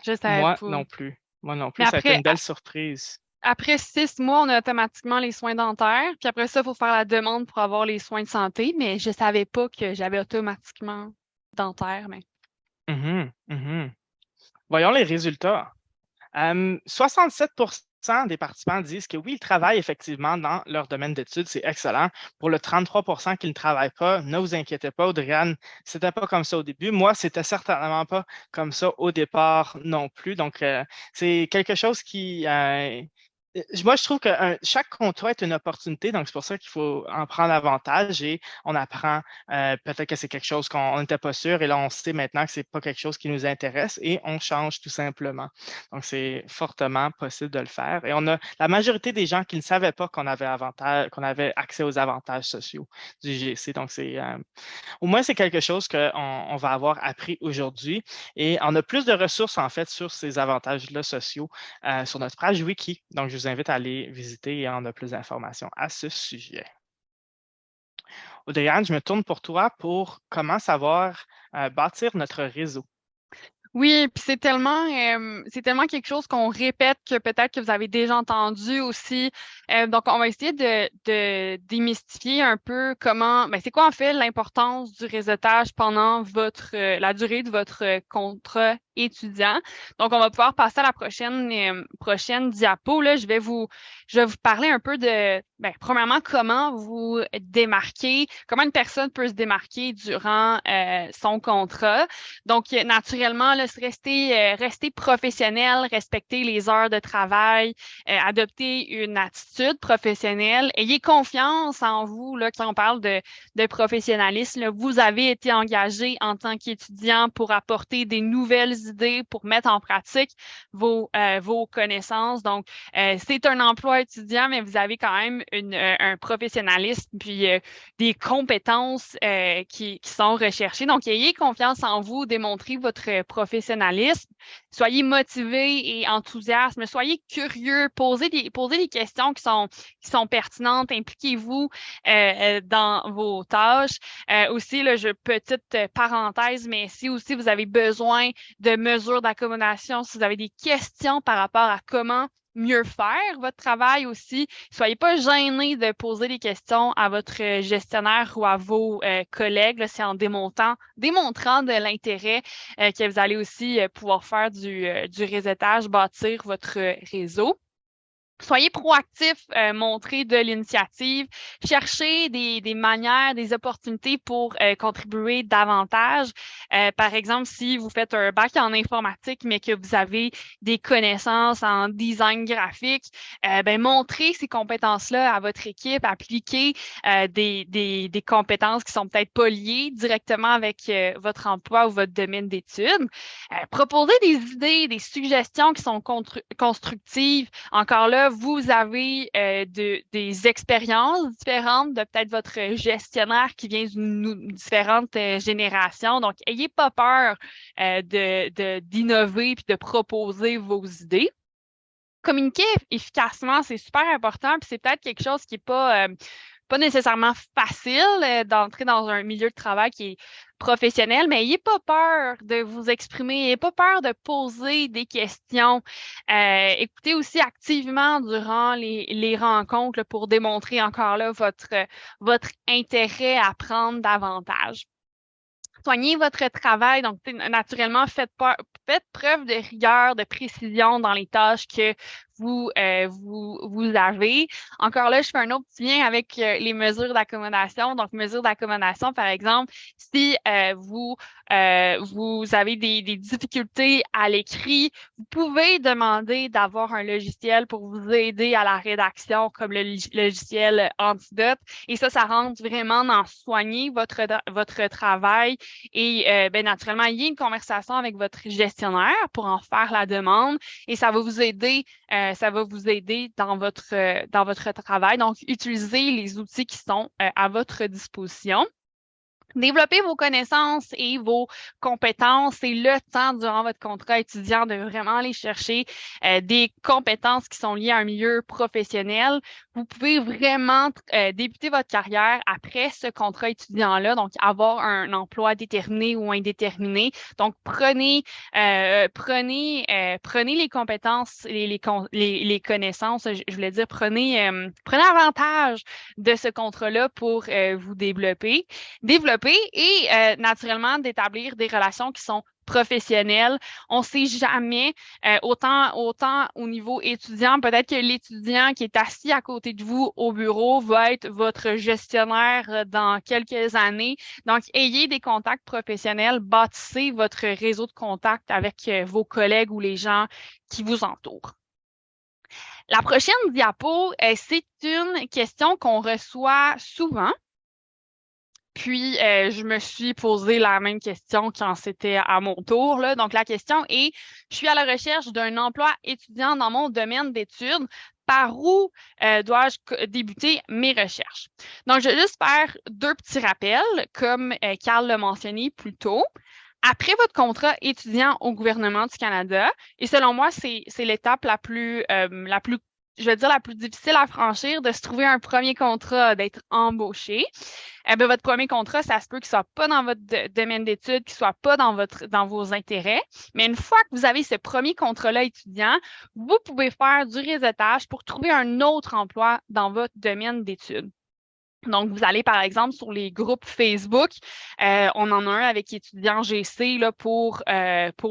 Je ne savais Moi pas. non plus. Moi non plus. Mais Ça a été une belle surprise. après 6 mois, on a automatiquement les soins dentaires. Puis après ça, il faut faire la demande pour avoir les soins de santé. Mais je ne savais pas que j'avais automatiquement dentaire. Mais... Voyons les résultats. 67% des participants disent que oui, ils travaillent effectivement dans leur domaine d'études. C'est excellent. Pour le 33% qui ne travaillent pas, ne vous inquiétez pas, Audrey-Anne, c'était pas comme ça au début. Moi, c'était certainement pas comme ça au départ non plus. Donc, c'est quelque chose qui... moi, je trouve que chaque contrat est une opportunité, donc c'est pour ça qu'il faut en prendre avantage et on apprend peut-être que c'est quelque chose qu'on n'était pas sûr et là, on sait maintenant que c'est pas quelque chose qui nous intéresse et on change tout simplement. Donc, c'est fortement possible de le faire. Et on a la majorité des gens qui ne savaient pas qu'on avait accès aux avantages sociaux du GC. Donc, au moins, c'est quelque chose qu'on va avoir appris aujourd'hui. Et on a plus de ressources, en fait, sur ces avantages-là sociaux sur notre page Wiki. Donc, je vous invite à aller visiter et on a plus d'informations à ce sujet. Audrey-Anne, je me tourne pour toi pour comment savoir bâtir notre réseau. Oui, puis c'est tellement quelque chose qu'on répète que peut-être que vous avez déjà entendu aussi. Donc, on va essayer de démystifier un peu c'est quoi en fait l'importance du réseautage pendant la durée de votre contrat étudiant. Donc, on va pouvoir passer à la prochaine diapo. Là, je vais vous parler un peu premièrement, comment vous démarquer, comment une personne peut se démarquer durant son contrat. Donc, naturellement, là, rester professionnel, respecter les heures de travail, adopter une attitude professionnelle. Ayez confiance en vous, là, quand on parle de professionnalisme. Là, vous avez été engagé en tant qu'étudiant pour apporter des nouvelles idées, pour mettre en pratique vos connaissances. Donc, c'est un emploi étudiant, mais vous avez quand même un professionnalisme puis des compétences qui sont recherchées. Donc, ayez confiance en vous, démontrez votre professionnalisme, soyez motivé et enthousiaste, soyez curieux, posez des questions qui sont pertinentes, impliquez-vous dans vos tâches. Aussi, là, petite parenthèse, mais si aussi vous avez besoin de mesures d'accommodation, si vous avez des questions par rapport à comment mieux faire votre travail aussi. Soyez pas gênés de poser des questions à votre gestionnaire ou à vos collègues. C'est en démontrant de l'intérêt que vous allez aussi pouvoir faire du réseautage, bâtir votre réseau. Soyez proactifs, montrez de l'initiative, cherchez des manières, des opportunités pour contribuer davantage. Par exemple, si vous faites un bac en informatique, mais que vous avez des connaissances en design graphique, montrez ces compétences-là à votre équipe, appliquez des compétences qui sont peut-être pas liées directement avec votre emploi ou votre domaine d'études. Proposez des idées, des suggestions qui sont constructives. Encore là, vous avez des expériences différentes de peut-être votre gestionnaire qui vient d'une différente génération. Donc, ayez pas peur d'innover puis de proposer vos idées. Communiquer efficacement, c'est super important, puis c'est peut-être quelque chose qui n'est pas nécessairement facile d'entrer dans un milieu de travail qui est professionnel, mais n'ayez pas peur de vous exprimer, n'ayez pas peur de poser des questions. Écoutez aussi activement durant les rencontres là, pour démontrer encore là votre intérêt à apprendre davantage. Soignez votre travail, donc naturellement, faites preuve de rigueur, de précision dans les tâches que vous avez. Encore là, je fais un autre petit lien avec les mesures d'accommodation. Donc, mesures d'accommodation, par exemple, si vous avez des difficultés à l'écrit, vous pouvez demander d'avoir un logiciel pour vous aider à la rédaction, comme le logiciel Antidote. Et ça rentre vraiment dans soigner votre travail et naturellement, il y a une conversation avec votre gestionnaire pour en faire la demande et ça va vous aider dans votre travail. Donc, utilisez les outils qui sont à votre disposition. Développer vos connaissances et vos compétences et le temps durant votre contrat étudiant de vraiment aller chercher des compétences qui sont liées à un milieu professionnel. Vous pouvez vraiment débuter votre carrière après ce contrat étudiant-là, donc avoir un emploi déterminé ou indéterminé. Donc, prenez les compétences, les connaissances, je voulais dire, prenez avantage de ce contrat-là pour vous développer et naturellement d'établir des relations qui sont professionnelles. On ne sait jamais, autant au niveau étudiant, peut-être que l'étudiant qui est assis à côté de vous au bureau va être votre gestionnaire dans quelques années. Donc, ayez des contacts professionnels, bâtissez votre réseau de contacts avec vos collègues ou les gens qui vous entourent. La prochaine diapo, c'est une question qu'on reçoit souvent. Puis, je me suis posé la même question quand c'était à mon tour, là. Donc, la question est, je suis à la recherche d'un emploi étudiant dans mon domaine d'études. Par où dois-je débuter mes recherches? Donc, je vais juste faire 2 petits rappels, comme Carl l'a mentionné plus tôt. Après votre contrat étudiant au gouvernement du Canada, et selon moi, c'est l'étape la plus je vais dire la plus difficile à franchir, de se trouver un premier contrat, d'être embauché. Votre premier contrat, ça se peut qu'il ne soit pas dans votre domaine d'études, qu'il ne soit pas dans vos intérêts. Mais une fois que vous avez ce premier contrat-là étudiant, vous pouvez faire du réseautage pour trouver un autre emploi dans votre domaine d'études. Donc, vous allez, par exemple, sur les groupes Facebook. On en a un avec étudiants GC là, pour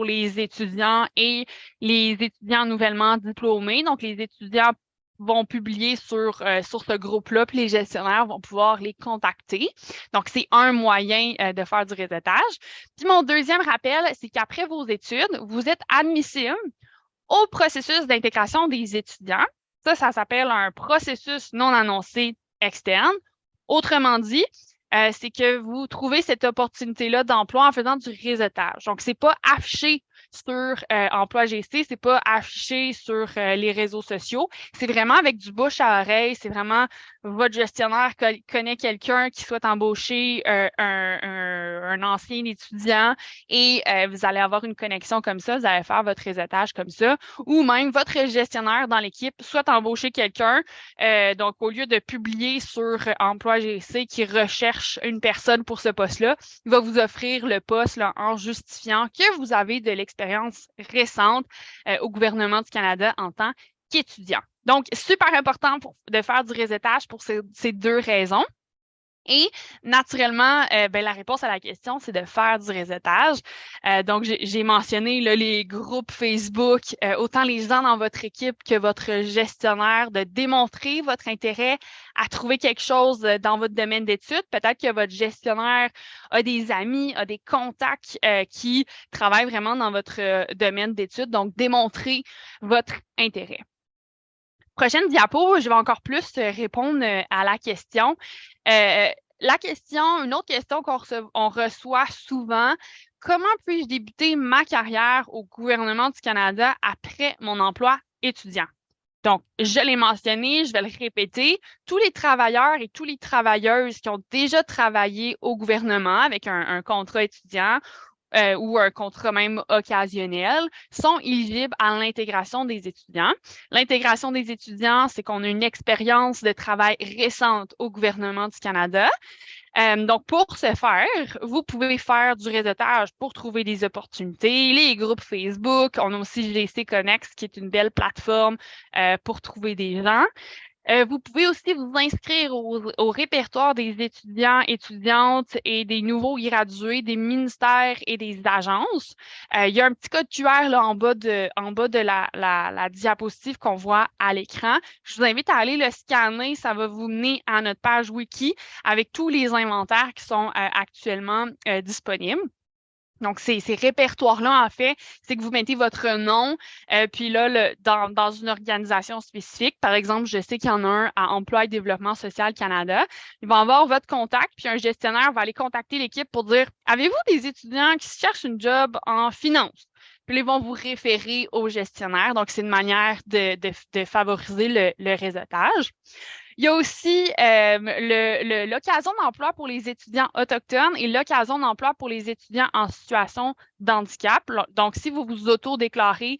les étudiants et les étudiants nouvellement diplômés. Donc, les étudiants vont publier sur ce groupe-là, puis les gestionnaires vont pouvoir les contacter. Donc, c'est un moyen de faire du réseautage. Puis, mon deuxième rappel, c'est qu'après vos études, vous êtes admissible au processus d'intégration des étudiants. Ça s'appelle un processus non annoncé externe. Autrement dit, c'est que vous trouvez cette opportunité-là d'emploi en faisant du réseautage. Donc, c'est pas affiché sur Emploi GC, c'est pas affiché sur les réseaux sociaux. C'est vraiment avec du bouche à oreille. C'est vraiment votre gestionnaire connaît quelqu'un qui souhaite embaucher un ancien étudiant et vous allez avoir une connexion comme ça, vous allez faire votre réseautage comme ça. Ou même votre gestionnaire dans l'équipe souhaite embaucher quelqu'un. Donc, au lieu de publier sur Emploi GC qui recherche une personne pour ce poste-là, il va vous offrir le poste là, en justifiant que vous avez de l'expérience récente au gouvernement du Canada en tant qu'étudiant. Donc, super important de faire du réseautage pour ces 2 raisons. Et naturellement, la réponse à la question, c'est de faire du réseautage. Donc, j'ai mentionné là, les groupes Facebook, autant les gens dans votre équipe que votre gestionnaire, de démontrer votre intérêt à trouver quelque chose dans votre domaine d'études. Peut-être que votre gestionnaire a des amis, a des contacts qui travaillent vraiment dans votre domaine d'études. Donc, démontrer votre intérêt. Prochaine diapo, je vais encore plus répondre à la question. Une autre question qu'on reçoit souvent, comment puis-je débuter ma carrière au gouvernement du Canada après mon emploi étudiant? Donc, je l'ai mentionné, je vais le répéter, tous les travailleurs et toutes les travailleuses qui ont déjà travaillé au gouvernement avec un contrat étudiant ou un contrat même occasionnel, sont éligibles à l'intégration des étudiants. L'intégration des étudiants, c'est qu'on a une expérience de travail récente au gouvernement du Canada. Donc, pour ce faire, vous pouvez faire du réseautage pour trouver des opportunités, les groupes Facebook. On a aussi GC Connect, qui est une belle plateforme pour trouver des gens. Vous pouvez aussi vous inscrire au répertoire des étudiants, étudiantes et des nouveaux gradués des ministères et des agences. Il y a un petit code QR là, en bas de la diapositive qu'on voit à l'écran. Je vous invite à aller le scanner. Ça va vous mener à notre page wiki avec tous les inventaires qui sont actuellement disponibles. Donc, ces répertoires-là, en fait, c'est que vous mettez votre nom, puis là, dans une organisation spécifique. Par exemple, je sais qu'il y en a un à Emploi et Développement social Canada. Ils vont avoir votre contact, puis un gestionnaire va aller contacter l'équipe pour dire, avez-vous des étudiants qui cherchent une job en finance? Puis ils vont vous référer au gestionnaire. Donc, c'est une manière de favoriser le réseautage. Il y a aussi l'occasion d'emploi pour les étudiants autochtones et l'occasion d'emploi pour les étudiants en situation de handicap. Donc, si vous vous auto-déclarez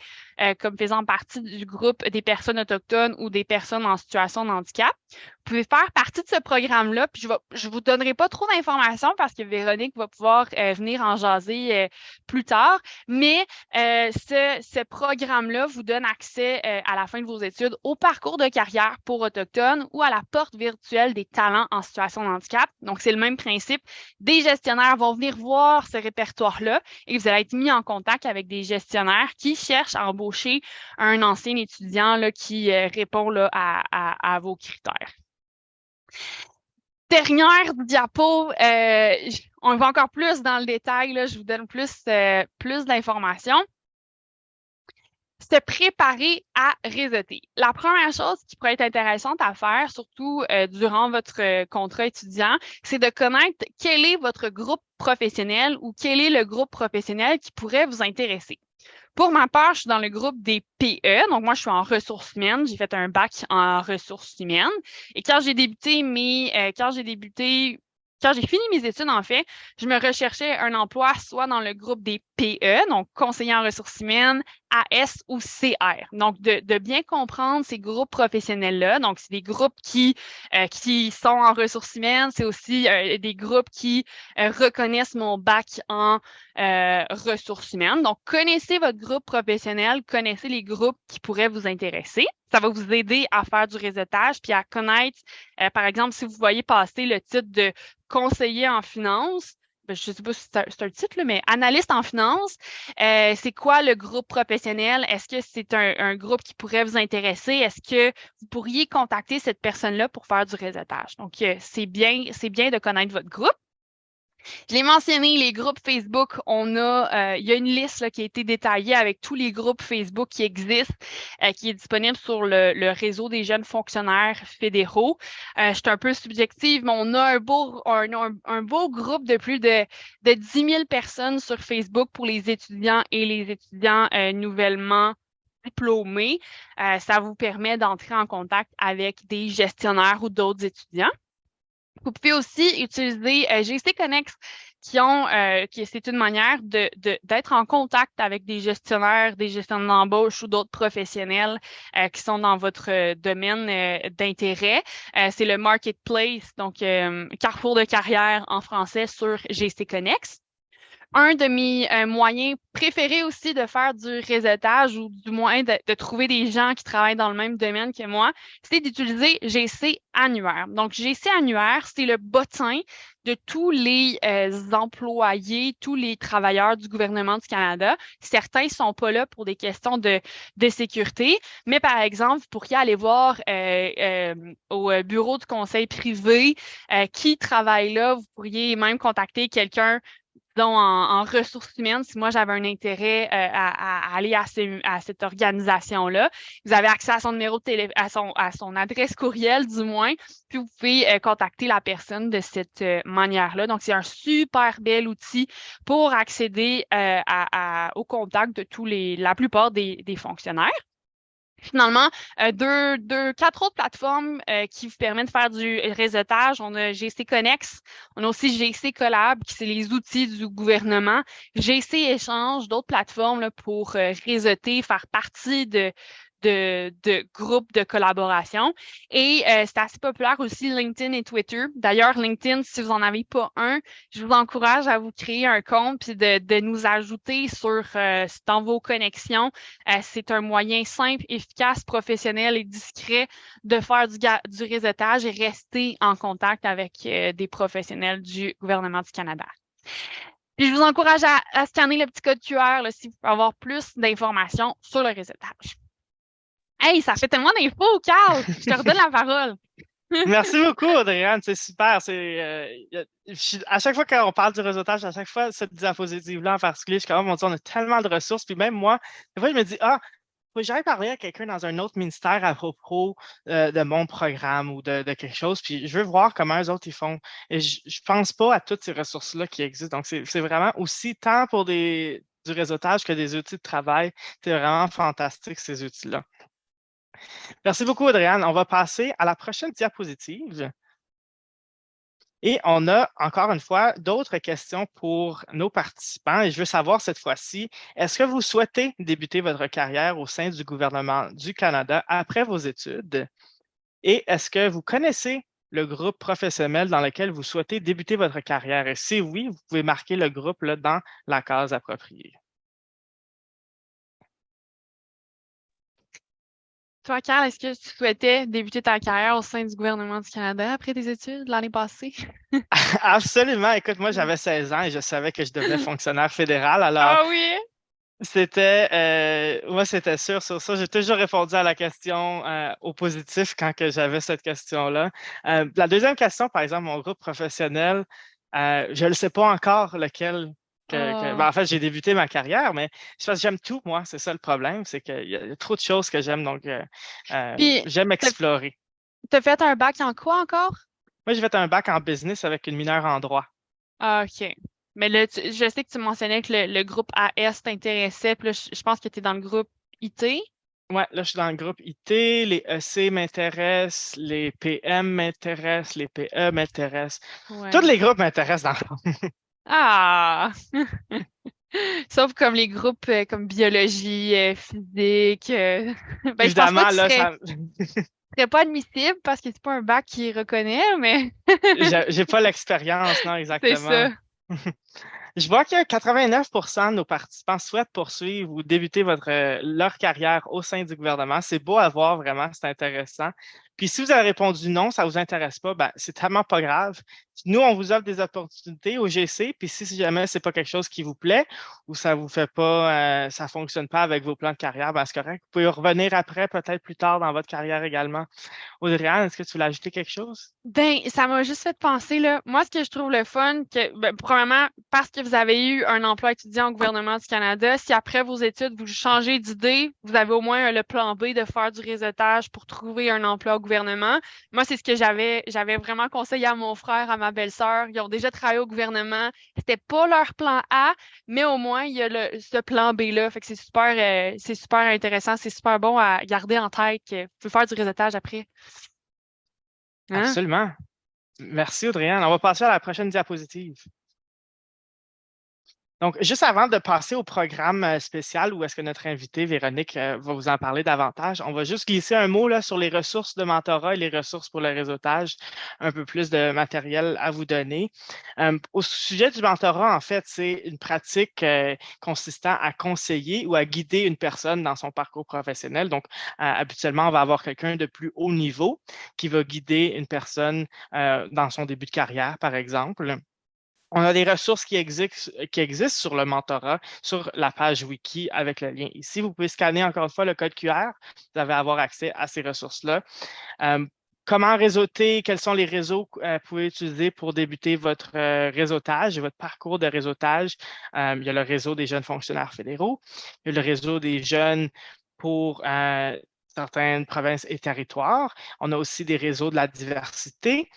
comme faisant partie du groupe des personnes autochtones ou des personnes en situation de handicap, vous pouvez faire partie de ce programme-là. Puis, je vous donnerai pas trop d'informations parce que Véronique va pouvoir venir en jaser plus tard. Mais ce programme-là vous donne accès à la fin de vos études au parcours de carrière pour autochtones ou à la porte virtuelle des talents en situation de handicap. Donc, c'est le même principe. Des gestionnaires vont venir voir ce répertoire-là et vous allez être mis en contact avec des gestionnaires qui cherchent à embaucher un ancien étudiant là, qui répond là, à vos critères. Dernière diapo, on va encore plus dans le détail, là, je vous donne plus d'informations. Se préparer à réseauter. La première chose qui pourrait être intéressante à faire, surtout durant votre contrat étudiant, c'est de connaître quel est votre groupe professionnel ou quel est le groupe professionnel qui pourrait vous intéresser. Pour ma part, je suis dans le groupe des PE. Donc, moi, je suis en ressources humaines. J'ai fait un bac en ressources humaines. Et quand j'ai fini mes études, en fait, je me recherchais un emploi soit dans le groupe des PE, donc conseiller en ressources humaines, AS ou CR. Donc, de bien comprendre ces groupes professionnels-là. Donc, c'est des groupes qui sont en ressources humaines. C'est aussi des groupes qui reconnaissent mon bac en ressources humaines. Donc, connaissez votre groupe professionnel, connaissez les groupes qui pourraient vous intéresser. Ça va vous aider à faire du réseautage puis à connaître, par exemple, si vous voyez passer le titre de conseiller en finance, je ne sais pas si c'est un titre, là, mais analyste en finance, c'est quoi le groupe professionnel? Est-ce que c'est un groupe qui pourrait vous intéresser? Est-ce que vous pourriez contacter cette personne-là pour faire du réseautage? Donc, c'est bien de connaître votre groupe. Je l'ai mentionné, les groupes Facebook, il y a une liste là, qui a été détaillée avec tous les groupes Facebook qui existent, qui est disponible sur le réseau des jeunes fonctionnaires fédéraux. Je suis un peu subjective, mais on a un beau groupe de plus de 10 000 personnes sur Facebook pour les étudiants et les étudiants nouvellement diplômés. Ça vous permet d'entrer en contact avec des gestionnaires ou d'autres étudiants. Vous pouvez aussi utiliser GC Connect c'est une manière d'être en contact avec des gestionnaires d'embauche ou d'autres professionnels qui sont dans votre domaine d'intérêt. C'est le marketplace, donc carrefour de carrière en français sur GC Connect. Un de mes moyens préférés aussi de faire du réseautage ou du moins de trouver des gens qui travaillent dans le même domaine que moi, c'est d'utiliser GC Annuaire. Donc, GC Annuaire, c'est le bottin de tous les employés, tous les travailleurs du gouvernement du Canada. Certains ne sont pas là pour des questions de sécurité, mais par exemple, vous pourriez aller voir au bureau du conseil privé qui travaille là. Vous pourriez même contacter quelqu'un donc, en ressources humaines, si moi j'avais un intérêt à aller à cette organisation-là, vous avez accès à son numéro de téléphone, à son adresse courriel du moins, puis vous pouvez contacter la personne de cette manière-là. Donc, c'est un super bel outil pour accéder au contact de la plupart des fonctionnaires. Finalement, quatre autres plateformes qui vous permettent de faire du réseautage. On a GC Connect, on a aussi GC Collab, qui c'est les outils du gouvernement, GC Échange, d'autres plateformes là, pour réseauter, faire partie de de groupes de collaboration. Et c'est assez populaire aussi LinkedIn et Twitter. D'ailleurs, LinkedIn, si vous n'en avez pas un, je vous encourage à vous créer un compte puis de nous ajouter dans vos connexions. C'est un moyen simple, efficace, professionnel et discret de faire du réseautage et rester en contact avec des professionnels du gouvernement du Canada. Puis je vous encourage à scanner le petit code QR là, si vous voulez avoir plus d'informations sur le réseautage. Hey, ça fait tellement d'infos, Carl! Je te redonne la parole. Merci beaucoup, Audrey-Anne, c'est super. À chaque fois qu'on parle du réseautage, à chaque fois, cette diapositive-là en particulier, je suis quand même, on a tellement de ressources. Puis même moi, des fois, je me dis, faut que j'aille parler à quelqu'un dans un autre ministère à propos de mon programme ou de quelque chose, puis je veux voir comment eux autres ils font. Et je pense pas à toutes ces ressources-là qui existent. Donc, c'est vraiment aussi tant pour du réseautage que des outils de travail. C'est vraiment fantastique, ces outils-là. Merci beaucoup, Audrey-Anne. On va passer à la prochaine diapositive. Et on a encore une fois d'autres questions pour nos participants. Et je veux savoir cette fois-ci, est-ce que vous souhaitez débuter votre carrière au sein du gouvernement du Canada après vos études? Et est-ce que vous connaissez le groupe professionnel dans lequel vous souhaitez débuter votre carrière? Et si oui, vous pouvez marquer le groupe là, dans la case appropriée. Toi, Carl, est-ce que tu souhaitais débuter ta carrière au sein du gouvernement du Canada après tes études l'année passée? Absolument. Écoute, moi, j'avais 16 ans et je savais que je devenais fonctionnaire fédéral. Alors, Ah oui? moi, c'était sûr sur ça. J'ai toujours répondu à la question au positif quand que j'avais cette question-là. La deuxième question, par exemple, mon groupe professionnel, je ne sais pas encore lequel. En fait, j'ai débuté ma carrière, mais je pense que j'aime tout, moi. C'est ça le problème, c'est qu'il y a trop de choses que j'aime, donc Puis, j'aime explorer. t'as fait un bac en quoi encore? Moi, j'ai fait un bac en business avec une mineure en droit. Ah, OK. Mais là, je sais que tu mentionnais que le groupe AS t'intéressait, puis là, je pense que tu es dans le groupe IT. Ouais, là, je suis dans le groupe IT, les EC m'intéressent, les PM m'intéressent, les PE m'intéressent. Tous Ouais. les groupes m'intéressent dans le fond. Ah! Sauf comme les groupes comme biologie, physique. Ben, je pense pas Évidemment, que tu là, serais pas admissible parce que c'est pas un bac qui reconnaît, mais j'ai pas l'expérience, non, c'est exactement. ça. Je vois que 89 de nos participants souhaitent poursuivre ou débuter leur carrière au sein du gouvernement. C'est beau à voir, vraiment, c'est intéressant. Puis si vous avez répondu non, ça ne vous intéresse pas, ben, c'est tellement pas grave. Nous, on vous offre des opportunités au GC, puis si jamais c'est pas quelque chose qui vous plaît ou ça vous fait pas, ça fonctionne pas avec vos plans de carrière, ben, c'est correct. Vous pouvez revenir après, peut-être plus tard dans votre carrière également. Audrey-Anne, est-ce que tu voulais ajouter quelque chose? Ben, ça m'a juste fait penser, là. Moi, ce que je trouve le fun, premièrement, parce que vous avez eu un emploi étudiant au gouvernement du Canada, si après vos études, vous changez d'idée, vous avez au moins le plan B de faire du réseautage pour trouver un emploi au gouvernement. Moi, c'est ce que j'avais vraiment conseillé à mon frère, à ma belle-sœur. Ils ont déjà travaillé au gouvernement. C'était pas leur plan A, mais au moins, il y a ce plan B-là. Fait que c'est super intéressant. C'est super bon à garder en tête que vous pouvez faire du réseautage après. Hein? Absolument. Merci, Audrey-Anne. On va passer à la prochaine diapositive. Donc, juste avant de passer au programme spécial où est-ce que notre invitée Véronique va vous en parler davantage, on va juste glisser un mot là, sur les ressources de mentorat et les ressources pour le réseautage, un peu plus de matériel à vous donner. Au sujet du mentorat, en fait, c'est une pratique consistant à conseiller ou à guider une personne dans son parcours professionnel. Donc, habituellement, on va avoir quelqu'un de plus haut niveau qui va guider une personne dans son début de carrière, par exemple. On a des ressources qui existent sur le mentorat, sur la page wiki avec le lien ici. Vous pouvez scanner encore une fois le code QR. Vous allez avoir accès à ces ressources-là. Comment réseauter? Quels sont les réseaux que vous pouvez utiliser pour débuter votre réseautage et votre parcours de réseautage? Il y a le réseau des jeunes fonctionnaires fédéraux. Il y a le réseau des jeunes pour certaines provinces et territoires. On a aussi des réseaux de la diversité.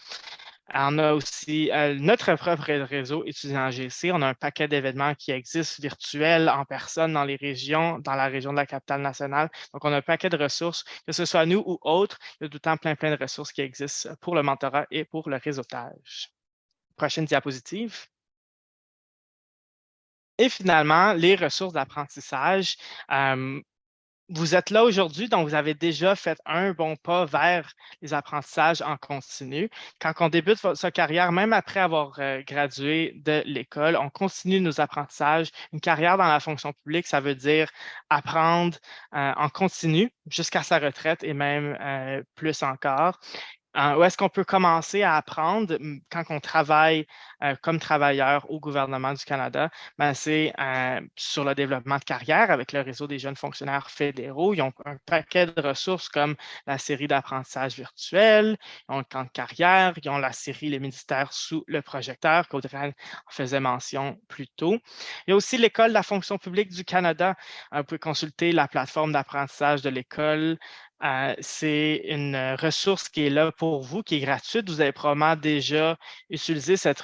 On a aussi notre propre réseau étudiant GC. On a un paquet d'événements qui existent virtuels, en personne, dans les régions, dans la région de la capitale nationale. Donc, on a un paquet de ressources, que ce soit nous ou autres. Il y a tout le temps plein de ressources qui existent pour le mentorat et pour le réseautage. Prochaine diapositive. Et finalement, les ressources d'apprentissage. vous êtes là aujourd'hui, donc vous avez déjà fait un bon pas vers les apprentissages en continu. Quand on débute sa carrière, même après avoir gradué de l'école, on continue nos apprentissages. Une carrière dans la fonction publique, ça veut dire apprendre en continu jusqu'à sa retraite et même plus encore. Où est-ce qu'on peut commencer à apprendre quand on travaille comme travailleur au gouvernement du Canada? Ben, c'est sur le développement de carrière avec le réseau des jeunes fonctionnaires fédéraux. Ils ont un paquet de ressources comme la série d'apprentissage virtuel, ils ont le camp de carrière, ils ont la série Les ministères sous le projecteur qu'Audrey en faisait mention plus tôt. Il y a aussi l'École de la fonction publique du Canada. Vous pouvez consulter la plateforme d'apprentissage de l'école. C'est une ressource qui est là pour vous, qui est gratuite. Vous avez probablement déjà utilisé cette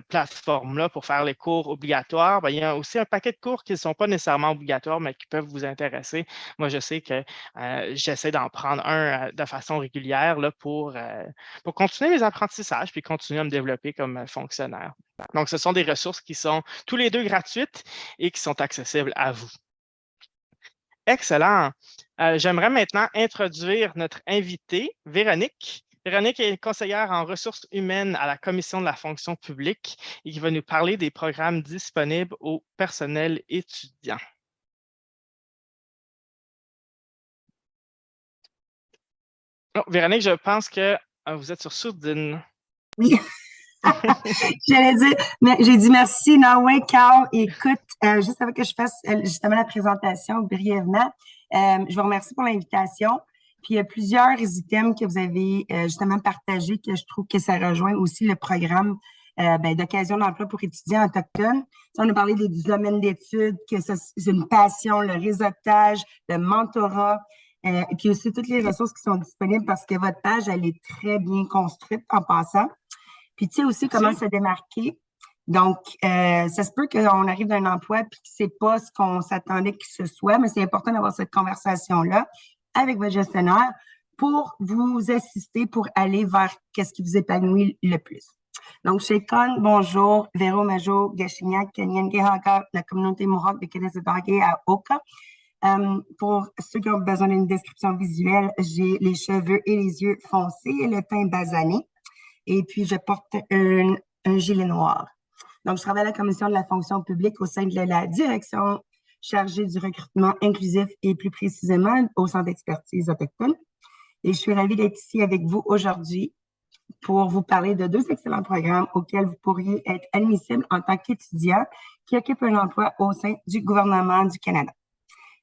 plateforme-là pour faire les cours obligatoires. Bien, il y a aussi un paquet de cours qui ne sont pas nécessairement obligatoires, mais qui peuvent vous intéresser. Moi, je sais que j'essaie d'en prendre un de façon régulière là, pour continuer mes apprentissages puis continuer à me développer comme fonctionnaire. Donc, ce sont des ressources qui sont tous les deux gratuites et qui sont accessibles à vous. Excellent. J'aimerais maintenant introduire notre invitée, Véronique. Véronique est conseillère en ressources humaines à la Commission de la fonction publique et qui va nous parler des programmes disponibles au personnel étudiant. Oh, Véronique, je pense que vous êtes sur sourdine. Oui. J'allais dire, mais j'ai dit merci, Noé, Carl. Écoute, juste avant que je fasse justement la présentation brièvement, je vous remercie pour l'invitation. Puis il y a plusieurs items que vous avez justement partagés que je trouve que ça rejoint aussi le programme d'occasion d'emploi pour étudiants autochtones. On a parlé des domaines d'études, que c'est une passion, le réseautage, le mentorat, et puis aussi toutes les ressources qui sont disponibles parce que votre page, elle est très bien construite en passant. Puis, tu sais aussi comment se démarquer. Donc, ça se peut qu'on arrive d'un emploi puis que c'est pas ce qu'on s'attendait que ce soit, mais c'est important d'avoir cette conversation-là avec votre gestionnaire pour vous assister pour aller vers qu'est-ce qui vous épanouit le plus. Donc, chez Con, bonjour, Véro Majo, Gachignac, Kenyan Gehaka, la communauté Mohawk de Kennesaw-Dagé à Oka. Pour ceux qui ont besoin d'une description visuelle, j'ai les cheveux et les yeux foncés et le teint basané. Et puis, je porte un gilet noir. Donc, je travaille à la Commission de la fonction publique au sein de la direction chargée du recrutement inclusif et plus précisément au Centre d'expertise autochtone. Et je suis ravie d'être ici avec vous aujourd'hui pour vous parler de deux excellents programmes auxquels vous pourriez être admissible en tant qu'étudiant qui occupe un emploi au sein du gouvernement du Canada.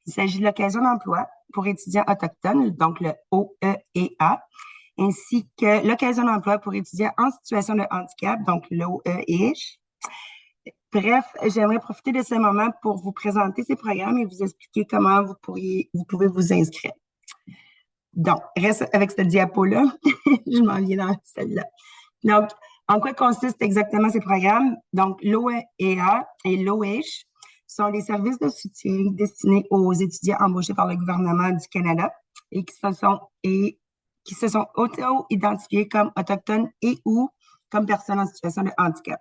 Il s'agit de l'occasion d'emploi pour étudiants autochtones, donc le OEEA, ainsi que l'occasion d'emploi pour étudiants en situation de handicap, donc l'OEIH. Bref, j'aimerais profiter de ce moment pour vous présenter ces programmes et vous expliquer comment vous pouvez vous inscrire. Donc, reste avec cette diapo-là. Je m'en viens dans celle-là. Donc, en quoi consistent exactement ces programmes? Donc, l'OEEA et l'OEIH sont des services de soutien destinés aux étudiants embauchés par le gouvernement du Canada et qui se sont auto-identifiés comme autochtones et ou comme personnes en situation de handicap.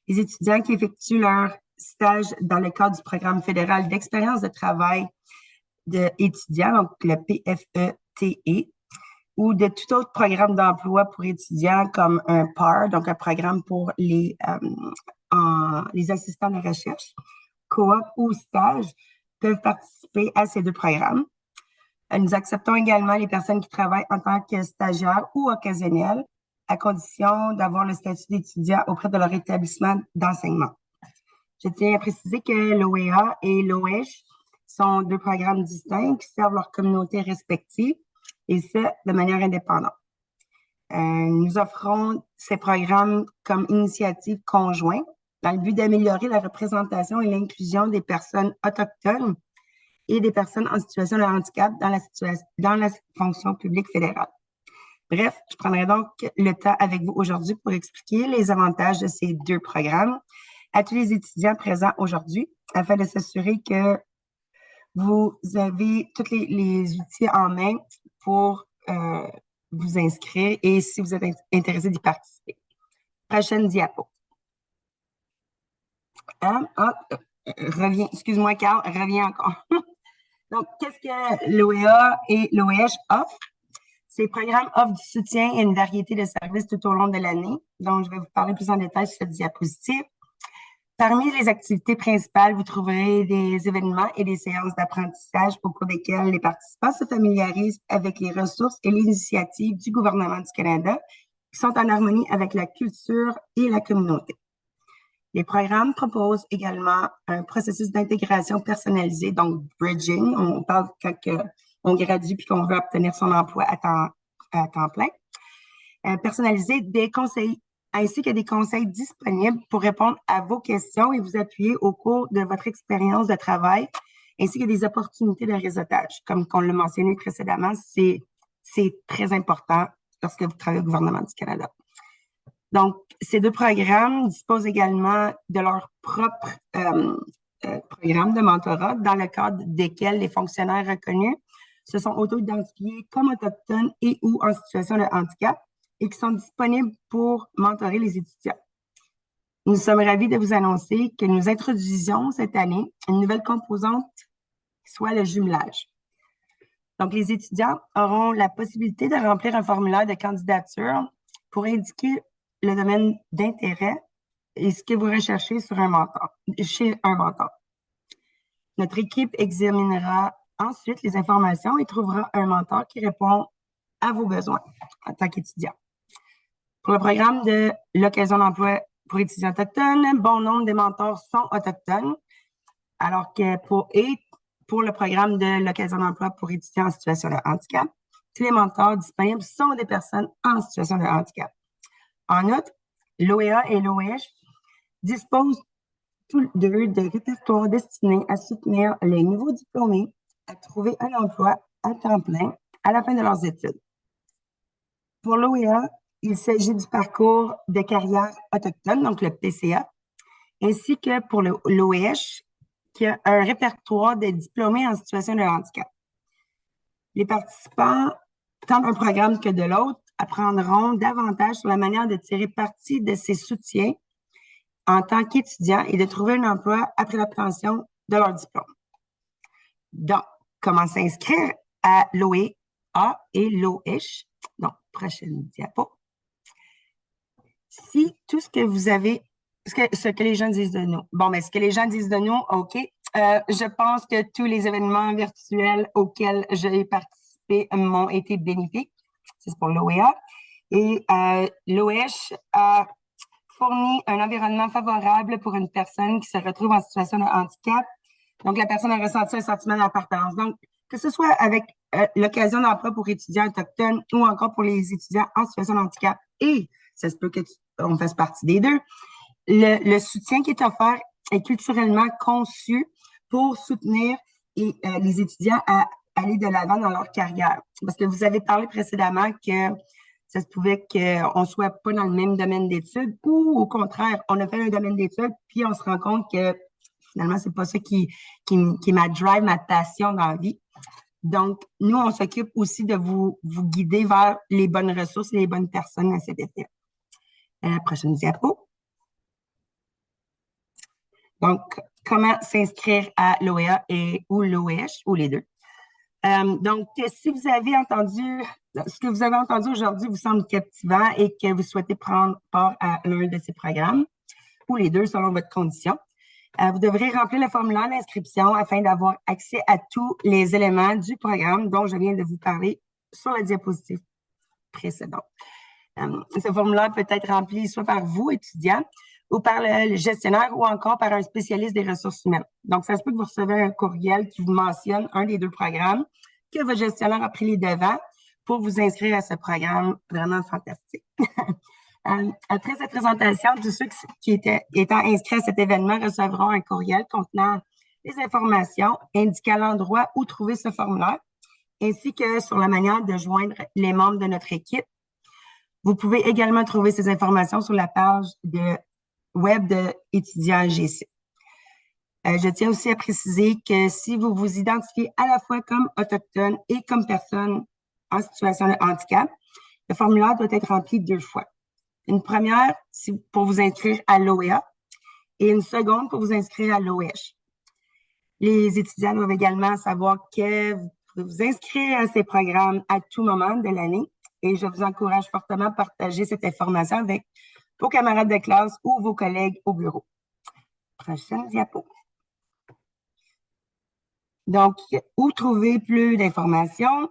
Les étudiants qui effectuent leur stage dans le cadre du programme fédéral d'expérience de travail d'étudiants, donc le PFETE, ou de tout autre programme d'emploi pour étudiants comme un PAR, donc un programme pour les assistants de recherche, coop ou stage, peuvent participer à ces deux programmes. Nous acceptons également les personnes qui travaillent en tant que stagiaires ou occasionnels, à condition d'avoir le statut d'étudiant auprès de leur établissement d'enseignement. Je tiens à préciser que l'OEA et l'OEIH sont deux programmes distincts qui servent leur communauté respective et ce, de manière indépendante. Nous offrons ces programmes comme initiative conjointe dans le but d'améliorer la représentation et l'inclusion des personnes autochtones et des personnes en situation de handicap dans la fonction publique fédérale. Bref, je prendrai donc le temps avec vous aujourd'hui pour expliquer les avantages de ces deux programmes à tous les étudiants présents aujourd'hui afin de s'assurer que vous avez tous les outils en main pour vous inscrire et si vous êtes intéressé d'y participer. Prochaine diapo. Reviens, excuse-moi, Carl, reviens encore. Donc, qu'est-ce que l'OEA et l'OEH offrent? Ces programmes offrent du soutien et une variété de services tout au long de l'année, dont je vais vous parler plus en détail sur cette diapositive. Parmi les activités principales, vous trouverez des événements et des séances d'apprentissage au cours desquelles les participants se familiarisent avec les ressources et les initiatives du gouvernement du Canada qui sont en harmonie avec la culture et la communauté. Les programmes proposent également un processus d'intégration personnalisé, donc bridging. On parle quand on gradue puis qu'on veut obtenir son emploi à temps plein. Personnalisé, des conseils ainsi que des conseils disponibles pour répondre à vos questions et vous appuyer au cours de votre expérience de travail, ainsi que des opportunités de réseautage. Comme on l'a mentionné précédemment, c'est très important lorsque vous travaillez au gouvernement du Canada. Donc, ces deux programmes disposent également de leur propre programme de mentorat dans le cadre desquels les fonctionnaires reconnus se sont auto-identifiés comme autochtones et ou en situation de handicap et qui sont disponibles pour mentorer les étudiants. Nous sommes ravis de vous annoncer que nous introduisons cette année une nouvelle composante, soit le jumelage. Donc, les étudiants auront la possibilité de remplir un formulaire de candidature pour indiquer le domaine d'intérêt et ce que vous recherchez chez un mentor. Notre équipe examinera ensuite les informations et trouvera un mentor qui répond à vos besoins en tant qu'étudiant. Pour le programme de l'occasion d'emploi pour étudiants autochtones, bon nombre des mentors sont autochtones, alors que pour le programme de l'occasion d'emploi pour étudiants en situation de handicap, tous les mentors disponibles sont des personnes en situation de handicap. En outre, l'OEA et l'OEH disposent tous deux de répertoires destinés à soutenir les nouveaux diplômés à trouver un emploi à temps plein à la fin de leurs études. Pour l'OEA, il s'agit du parcours de carrière autochtone, donc le PCA, ainsi que pour l'OEH, qui a un répertoire de diplômés en situation de handicap. Les participants, tant d'un programme que de l'autre, apprendront davantage sur la manière de tirer parti de ces soutiens en tant qu'étudiants et de trouver un emploi après l'obtention de leur diplôme. Donc, comment s'inscrire à l'OEA et l'OEH? Donc, prochaine diapo. Si tout ce que vous avez, ce que les gens disent de nous. Bon, mais ce que les gens disent de nous, OK. Je pense que tous les événements virtuels auxquels j'ai participé m'ont été bénéfiques. C'est pour l'OEA. Et l'OEH a fourni un environnement favorable pour une personne qui se retrouve en situation de handicap. Donc, la personne a ressenti un sentiment d'appartenance. Donc, que ce soit avec l'occasion d'emploi pour étudiants autochtones ou encore pour les étudiants en situation de handicap, et ça se peut qu'on fasse partie des deux, le soutien qui est offert est culturellement conçu pour soutenir les étudiants à aller de l'avant dans leur carrière. Parce que vous avez parlé précédemment que ça se pouvait qu'on ne soit pas dans le même domaine d'études ou au contraire, on a fait un domaine d'études puis on se rend compte que finalement, c'est pas ça qui ma drive, ma passion dans la vie. Donc, nous, on s'occupe aussi de vous guider vers les bonnes ressources et les bonnes personnes à cet effet. Prochaine diapo. Donc, comment s'inscrire à l'OEA ou l'OEH, ou les deux. Donc, si vous avez entendu, ce que vous avez entendu aujourd'hui vous semble captivant et que vous souhaitez prendre part à l'un de ces programmes, ou les deux selon votre condition, vous devrez remplir le formulaire d'inscription afin d'avoir accès à tous les éléments du programme dont je viens de vous parler sur la diapositive précédente. Ce formulaire peut être rempli soit par vous, étudiants, ou par le gestionnaire ou encore par un spécialiste des ressources humaines. Donc, ça se peut que vous recevez un courriel qui vous mentionne un des deux programmes, que votre gestionnaire a pris les devants pour vous inscrire à ce programme vraiment fantastique. Après cette présentation, tous ceux qui étant inscrits à cet événement recevront un courriel contenant les informations indiquant l'endroit où trouver ce formulaire, ainsi que sur la manière de joindre les membres de notre équipe. Vous pouvez également trouver ces informations sur la page de web de étudiants GC. Je tiens aussi à préciser que si vous vous identifiez à la fois comme autochtone et comme personne en situation de handicap, le formulaire doit être rempli 2 fois. Une première, pour vous inscrire à l'OEA et une seconde pour vous inscrire à l'OEH. Les étudiants doivent également savoir que vous pouvez vous inscrire à ces programmes à tout moment de l'année et je vous encourage fortement à partager cette information avec vos camarades de classe ou vos collègues au bureau. Prochaine diapo. Donc, où trouver plus d'informations?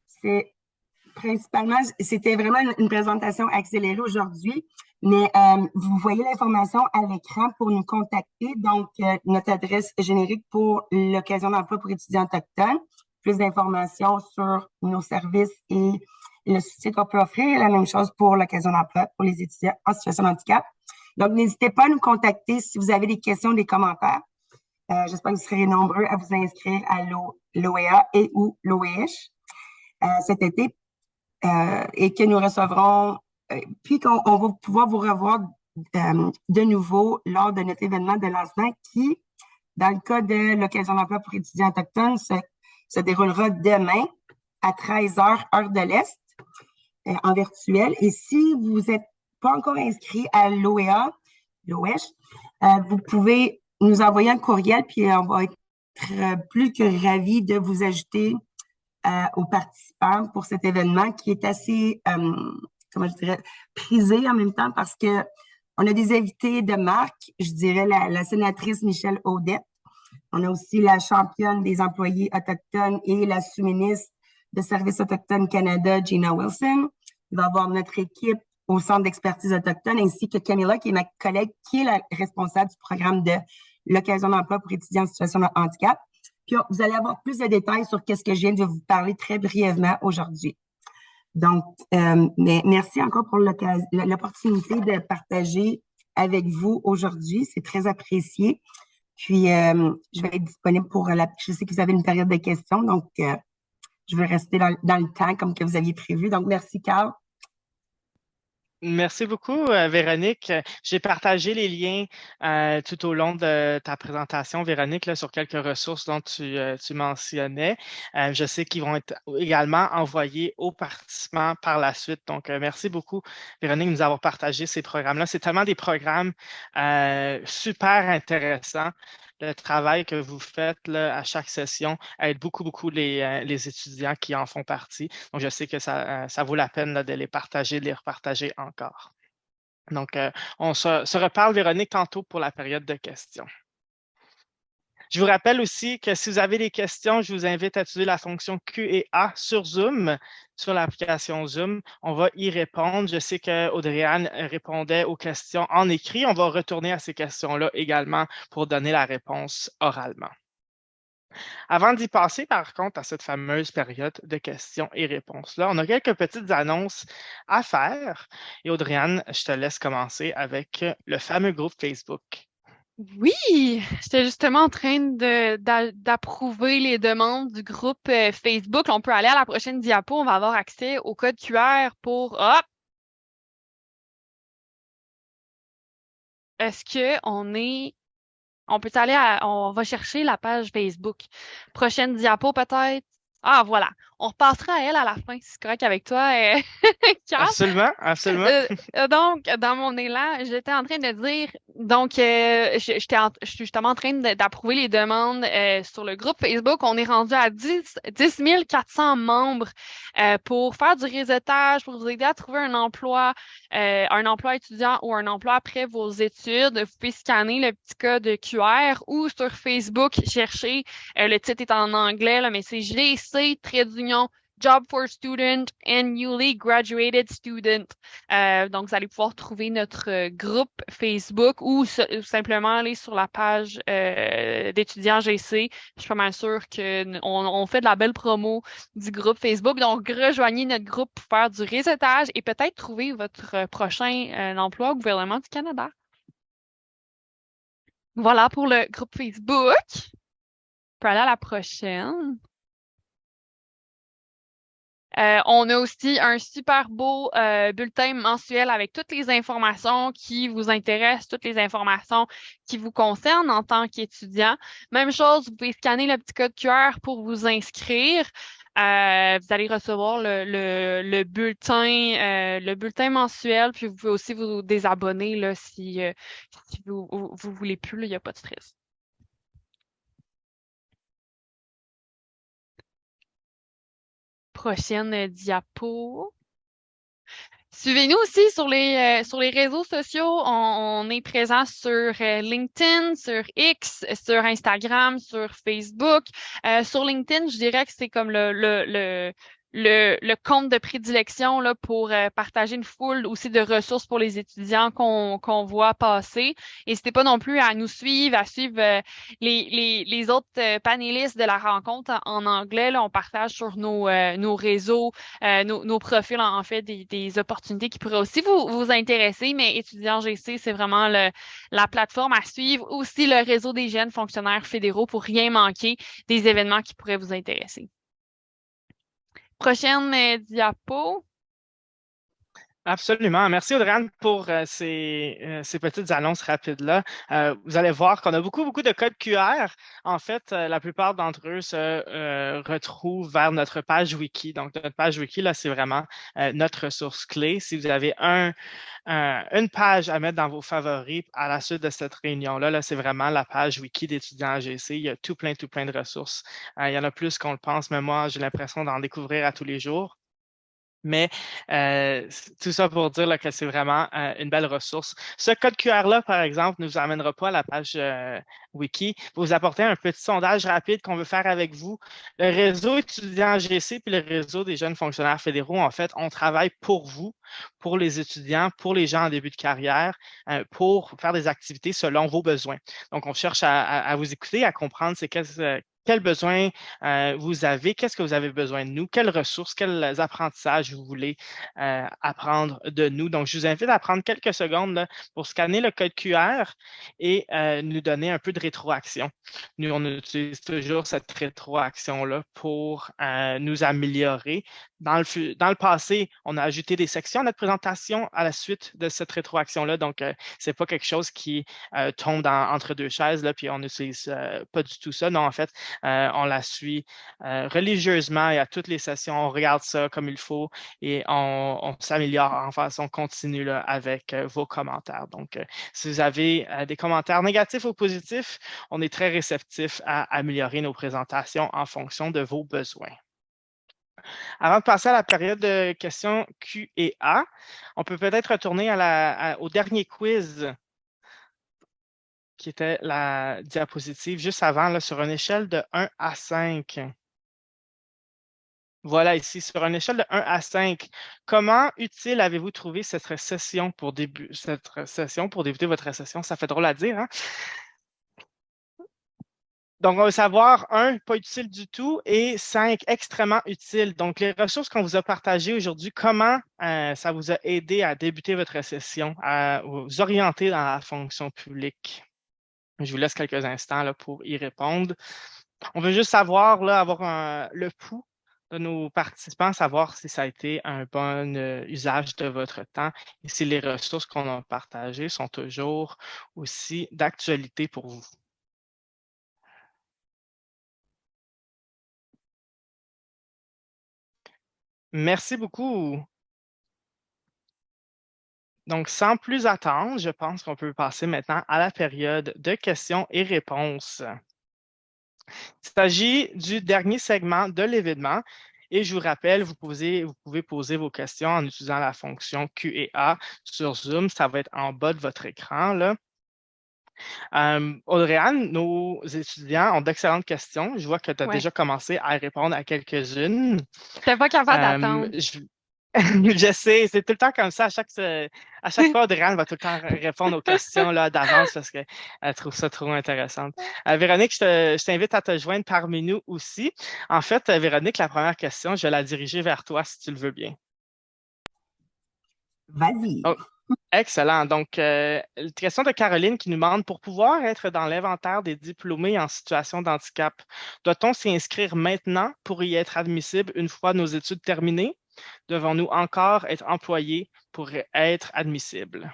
C'est principalement, c'était vraiment une présentation accélérée aujourd'hui, mais vous voyez l'information à l'écran pour nous contacter. Donc, notre adresse générique pour l'occasion d'emploi pour étudiants autochtones. Plus d'informations sur nos services et le soutien qu'on peut offrir. La même chose pour l'occasion d'emploi pour les étudiants en situation de handicap. Donc, n'hésitez pas à nous contacter si vous avez des questions, des commentaires. J'espère que vous serez nombreux à vous inscrire à l'OEA et ou l'OEH cet été et que nous recevrons, puis qu'on va pouvoir vous revoir de nouveau lors de notre événement de lancement qui, dans le cas de l'occasion d'emploi pour étudiants autochtones, se déroulera demain à 13h, heure de l'Est, en virtuel. Et si vous n'êtes pas encore inscrit à l'OEA, l'OEH, vous pouvez nous envoyer un courriel, puis on va être plus que ravis de vous ajouter aux participants pour cet événement qui est assez, comment je dirais, prisé en même temps parce que on a des invités de marque, je dirais la sénatrice Michèle Audette. On a aussi la championne des employés autochtones et la sous-ministre de Services autochtones Canada, Gina Wilson. Il va y avoir notre équipe au Centre d'expertise autochtone, ainsi que Camilla, qui est ma collègue, qui est la responsable du programme de l'occasion d'emploi pour étudiants en situation de handicap. Puis, vous allez avoir plus de détails sur ce que je viens de vous parler très brièvement aujourd'hui. Donc, mais merci encore pour l'opportunité de partager avec vous aujourd'hui. C'est très apprécié. Puis, je vais être disponible pour je sais que vous avez une période de questions, donc je vais rester dans le temps comme que vous aviez prévu. Donc, merci, Carl. Merci beaucoup, Véronique. J'ai partagé les liens tout au long de ta présentation, Véronique, là, sur quelques ressources dont tu mentionnais. Je sais qu'ils vont être également envoyés aux participants par la suite. Donc, merci beaucoup, Véronique, de nous avoir partagé ces programmes-là. C'est tellement des programmes super intéressants. Le travail que vous faites là, à chaque session aide beaucoup les étudiants qui en font partie. Donc, je sais que ça vaut la peine là, de les partager, de les repartager encore. Donc, on se reparle, Véronique, tantôt pour la période de questions. Je vous rappelle aussi que si vous avez des questions, je vous invite à utiliser la fonction Q&A sur Zoom, sur l'application Zoom. On va y répondre. Je sais qu'Audrey-Anne répondait aux questions en écrit. On va retourner à ces questions-là également pour donner la réponse oralement. Avant d'y passer, par contre, à cette fameuse période de questions et réponses-là, on a quelques petites annonces à faire. Et Audrey-Anne, je te laisse commencer avec le fameux groupe Facebook. Oui, j'étais justement en train d'approuver les demandes du groupe Facebook. On peut aller à la prochaine diapo. On va avoir accès au code QR pour... Hop! Est-ce qu'on est... On peut aller on va chercher la page Facebook. Prochaine diapo peut-être. Ah, voilà. On repassera à elle à la fin, si c'est correct avec toi, Carl. Absolument, absolument. Donc, dans mon élan, j'étais en train de dire, donc, je suis justement en train d'approuver les demandes sur le groupe Facebook. On est rendu à 10 400 membres pour faire du réseautage, pour vous aider à trouver un emploi étudiant ou un emploi après vos études. Vous pouvez scanner le petit code QR ou sur Facebook, chercher, le titre est en anglais, là, mais c'est GC, Job for Student and Newly Graduated Student. Donc, vous allez pouvoir trouver notre groupe Facebook ou simplement aller sur la page d'étudiants GC. Je suis pas mal sûre qu'on fait de la belle promo du groupe Facebook. Donc, rejoignez notre groupe pour faire du réseautage et peut-être trouver votre prochain emploi au gouvernement du Canada. Voilà pour le groupe Facebook. On peut aller à la prochaine. On a aussi un super beau bulletin mensuel avec toutes les informations qui vous intéressent, toutes les informations qui vous concernent en tant qu'étudiant. Même chose, vous pouvez scanner le petit code QR pour vous inscrire. Vous allez recevoir le bulletin mensuel, puis vous pouvez aussi vous désabonner là, si vous voulez plus, il n'y a pas de stress. Prochaine diapo. Suivez-nous aussi sur les réseaux sociaux. On est présent sur LinkedIn, sur X, sur Instagram, sur Facebook. Sur LinkedIn, je dirais que c'est comme le compte de prédilection là, pour partager une foule aussi de ressources pour les étudiants qu'on voit passer. N'hésitez pas non plus à nous suivre, à suivre les autres panélistes de la rencontre en anglais. Là, on partage sur nos réseaux, nos profils, en fait, des opportunités qui pourraient aussi vous intéresser. Mais étudiants GC, c'est vraiment la plateforme à suivre. Aussi le réseau des jeunes fonctionnaires fédéraux pour rien manquer des événements qui pourraient vous intéresser. Prochaine diapo. Absolument. Merci, Audrey-Anne, pour ces petites annonces rapides-là. Vous allez voir qu'on a beaucoup de codes QR. En fait, la plupart d'entre eux se retrouvent vers notre page wiki. Donc, notre page wiki, là, c'est vraiment notre ressource clé. Si vous avez une page à mettre dans vos favoris à la suite de cette réunion-là, là, c'est vraiment la page wiki d'étudiants AGC. Il y a tout plein de ressources. Il y en a plus qu'on le pense, mais moi, j'ai l'impression d'en découvrir à tous les jours. Mais tout ça pour dire là, que c'est vraiment une belle ressource. Ce code QR-là, par exemple, ne vous amènera pas à la page wiki. Pour vous apporter un petit sondage rapide qu'on veut faire avec vous. Le réseau étudiant GC puis le réseau des jeunes fonctionnaires fédéraux, en fait, on travaille pour vous, pour les étudiants, pour les gens en début de carrière, pour faire des activités selon vos besoins. Donc, on cherche à vous écouter, à comprendre quels besoins vous avez, qu'est-ce que vous avez besoin de nous, quelles ressources, quels apprentissages vous voulez apprendre de nous. Donc, je vous invite à prendre quelques secondes là, pour scanner le code QR et nous donner un peu de rétroaction. Nous, on utilise toujours cette rétroaction-là pour nous améliorer. Dans le passé, on a ajouté des sections à notre présentation à la suite de cette rétroaction-là. Donc, ce n'est pas quelque chose qui tombe entre deux chaises, là, puis on n'utilise pas du tout ça. Non, en fait, on la suit religieusement et à toutes les sessions, on regarde ça comme il faut et on s'améliore en façon continue là, avec vos commentaires. Donc, si vous avez des commentaires négatifs ou positifs, on est très réceptif à améliorer nos présentations en fonction de vos besoins. Avant de passer à la période de questions Q et A, on peut peut-être retourner au dernier quiz qui était la diapositive juste avant, là, sur une échelle de 1 à 5. Voilà ici, sur une échelle de 1 à 5, comment utile avez-vous trouvé cette session pour débuter votre session? Ça fait drôle à dire, hein? Donc, on va savoir 1, pas utile du tout, et 5, extrêmement utile. Donc, les ressources qu'on vous a partagées aujourd'hui, comment ça vous a aidé à débuter votre session, à vous orienter dans la fonction publique? Je vous laisse quelques instants là, pour y répondre. On veut juste savoir, là, avoir le pouls de nos participants, savoir si ça a été un bon usage de votre temps et si les ressources qu'on a partagées sont toujours aussi d'actualité pour vous. Merci beaucoup. Donc, sans plus attendre, je pense qu'on peut passer maintenant à la période de questions et réponses. Il s'agit du dernier segment de l'événement et je vous rappelle, vous pouvez poser vos questions en utilisant la fonction Q&A sur Zoom. Ça va être en bas de votre écran, là. Audrey-Anne, nos étudiants ont d'excellentes questions. Je vois que tu as déjà commencé à répondre à quelques-unes. Je n'étais pas capable d'attendre. Je sais, c'est tout le temps comme ça. À chaque fois, Audrey-Anne va tout le temps répondre aux questions là, d'avance parce qu'elle trouve ça trop intéressant. Véronique, je t'invite à te joindre parmi nous aussi. En fait, Véronique, la première question, je vais la diriger vers toi si tu le veux bien. Vas-y. Oh, excellent. Donc, question de Caroline qui nous demande, pour pouvoir être dans l'inventaire des diplômés en situation de handicap, doit-on s'y inscrire maintenant pour y être admissible une fois nos études terminées? Devons-nous encore être employés pour être admissibles?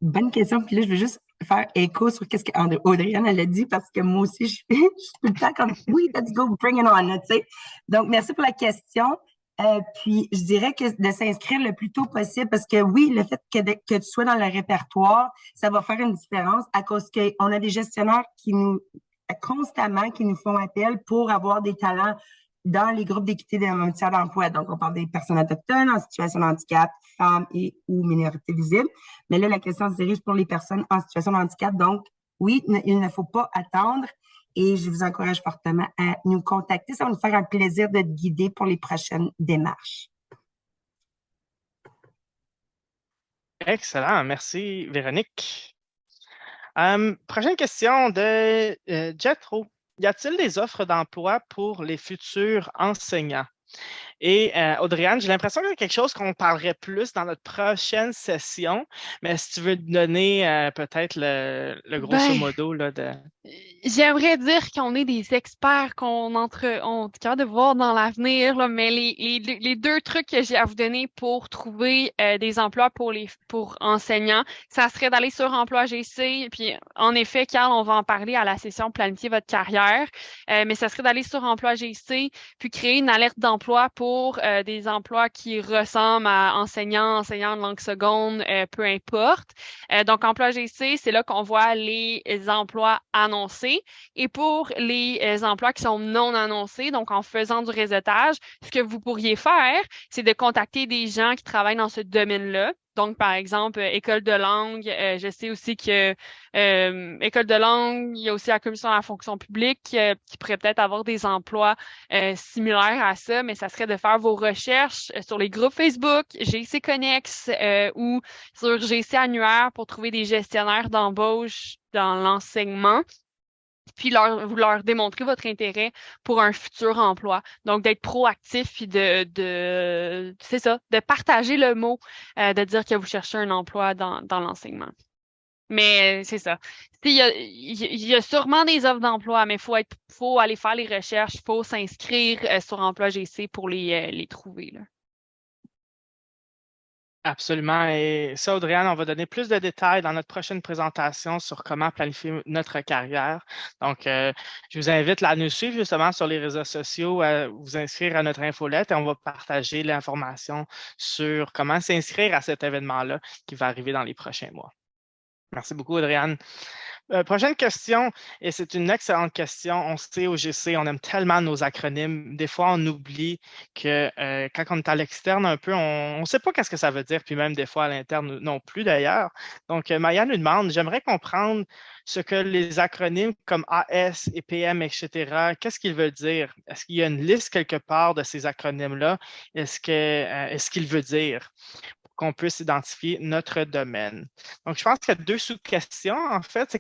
Bonne question. Puis là, je veux juste faire écho sur ce qu'Audrey-Anne elle a dit parce que moi aussi, je suis tout le temps comme oui, let's go, bring it on. Tu sais. Donc, merci pour la question. Puis, je dirais que de s'inscrire le plus tôt possible parce que oui, le fait que tu sois dans le répertoire, ça va faire une différence à cause qu'on a des gestionnaires qui nous constamment qui nous font appel pour avoir des talents dans les groupes d'équité en matière d'emploi. Donc, on parle des personnes autochtones en situation de handicap, femmes et ou minorités visibles. Mais là, la question se dirige pour les personnes en situation de handicap. Donc, oui, il ne faut pas attendre et je vous encourage fortement à nous contacter. Ça va nous faire un plaisir de te guider pour les prochaines démarches. Excellent. Merci, Véronique. Prochaine question de Jethro. Y a-t-il des offres d'emploi pour les futurs enseignants? Et Audrey-Anne, j'ai l'impression qu'il y a quelque chose qu'on parlerait plus dans notre prochaine session, mais si tu veux donner peut-être le grosso modo là, de... J'aimerais dire qu'on est des experts on est capable de voir dans l'avenir, là, mais les deux trucs que j'ai à vous donner pour trouver des emplois pour enseignants, ça serait d'aller sur Emploi GC. Puis en effet, Carl, on va en parler à la session Planifier votre carrière, mais ça serait d'aller sur Emploi GC puis créer une alerte d'emploi pour des emplois qui ressemblent à enseignants de langue seconde, peu importe. Donc Emploi GC, c'est là qu'on voit les emplois annoncés. Et pour les emplois qui sont non annoncés, donc en faisant du réseautage, ce que vous pourriez faire, c'est de contacter des gens qui travaillent dans ce domaine-là. Donc, par exemple, école de langue, je sais aussi que école de langue, il y a aussi la commission de la fonction publique qui pourrait peut-être avoir des emplois similaires à ça, mais ça serait de faire vos recherches sur les groupes Facebook, GC Connex ou sur GC Annuaire pour trouver des gestionnaires d'embauche dans l'enseignement. Puis vous leur démontrez votre intérêt pour un futur emploi. Donc, d'être proactif puis c'est ça, de partager le mot, de dire que vous cherchez un emploi dans l'enseignement. Mais c'est ça. Il y a sûrement des offres d'emploi, mais faut aller faire les recherches, faut s'inscrire sur Emploi GC pour les trouver, là. Absolument. Et ça, Audrey-Anne, on va donner plus de détails dans notre prochaine présentation sur comment planifier notre carrière. Donc, je vous invite à nous suivre justement sur les réseaux sociaux, à vous inscrire à notre infolette et on va partager l'information sur comment s'inscrire à cet événement-là qui va arriver dans les prochains mois. Merci beaucoup, Audrey-Anne. Prochaine question, et c'est une excellente question. On sait au GC, on aime tellement nos acronymes. Des fois, on oublie que quand on est à l'externe un peu, on ne sait pas qu'est-ce que ça veut dire, puis même des fois à l'interne non plus d'ailleurs. Donc, Maya nous demande, j'aimerais comprendre ce que les acronymes comme AS et PM, etc., qu'est-ce qu'ils veulent dire? Est-ce qu'il y a une liste quelque part de ces acronymes-là? Est-ce qu'il veut dire? Qu'on puisse identifier notre domaine. Donc, je pense qu'il y a deux sous-questions, en fait.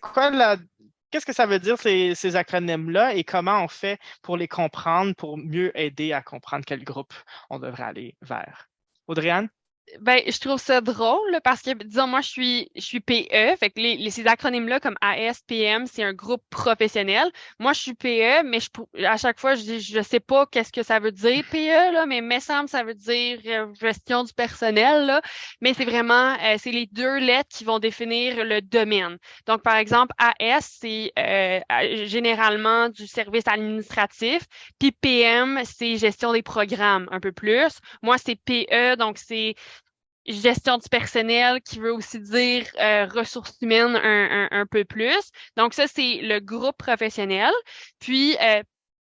Qu'est-ce que ça veut dire, ces acronymes-là, et comment on fait pour les comprendre, pour mieux aider à comprendre quel groupe on devrait aller vers? Audrey-Anne? Ben, je trouve ça drôle parce que, disons, moi, je suis PE, fait que ces acronymes-là comme AS, PM, c'est un groupe professionnel. Moi, je suis PE, mais à chaque fois, je dis, je sais pas qu'est-ce que ça veut dire PE, là, mais me semble ça veut dire gestion du personnel, là. Mais c'est vraiment, c'est les deux lettres qui vont définir le domaine. Donc, par exemple, AS, c'est généralement du service administratif, puis PM, c'est gestion des programmes un peu plus. Moi, c'est PE, donc c'est gestion du personnel qui veut aussi dire ressources humaines un peu plus. Donc ça, c'est le groupe professionnel. Puis,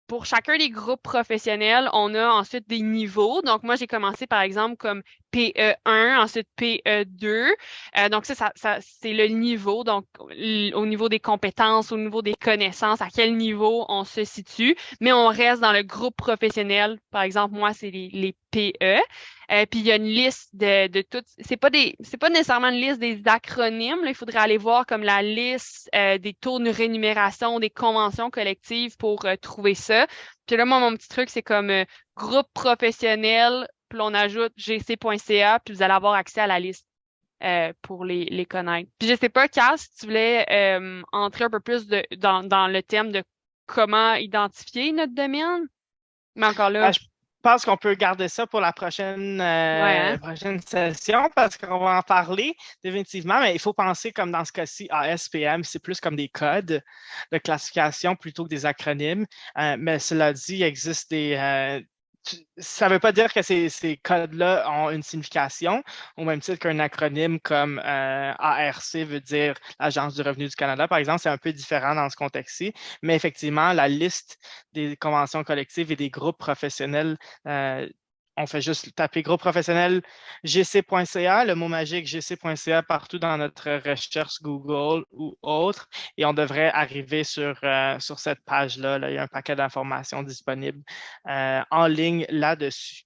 pour chacun des groupes professionnels, on a ensuite des niveaux. Donc, moi, j'ai commencé, par exemple, comme PE1, ensuite PE2. Donc, ça c'est le niveau. Donc, au niveau des compétences, au niveau des connaissances, à quel niveau on se situe. Mais on reste dans le groupe professionnel. Par exemple, moi, c'est les PE. Puis il y a une liste de toutes. C'est pas nécessairement une liste des acronymes. Là. Il faudrait aller voir comme la liste des taux de rémunération, des conventions collectives pour trouver ça. Puis là, moi, mon petit truc, c'est comme groupe professionnel, puis on ajoute gc.ca, puis vous allez avoir accès à la liste pour les connaître. Puis je sais pas, Carl, si tu voulais entrer un peu plus dans le thème de comment identifier notre domaine. Mais encore là. Je pense qu'on peut garder ça pour la prochaine session parce qu'on va en parler définitivement, mais il faut penser comme dans ce cas-ci, ASPM, c'est plus comme des codes de classification plutôt que des acronymes. Mais cela dit, il existe ça ne veut pas dire que ces codes-là ont une signification, au même titre qu'un acronyme comme ARC veut dire l'Agence du revenu du Canada, par exemple, c'est un peu différent dans ce contexte-ci, mais effectivement, la liste des conventions collectives et des groupes professionnels, on fait juste taper groupe professionnel gc.ca, le mot magique gc.ca partout dans notre recherche Google ou autre, et on devrait arriver sur cette page-là. Là, il y a un paquet d'informations disponibles en ligne là-dessus.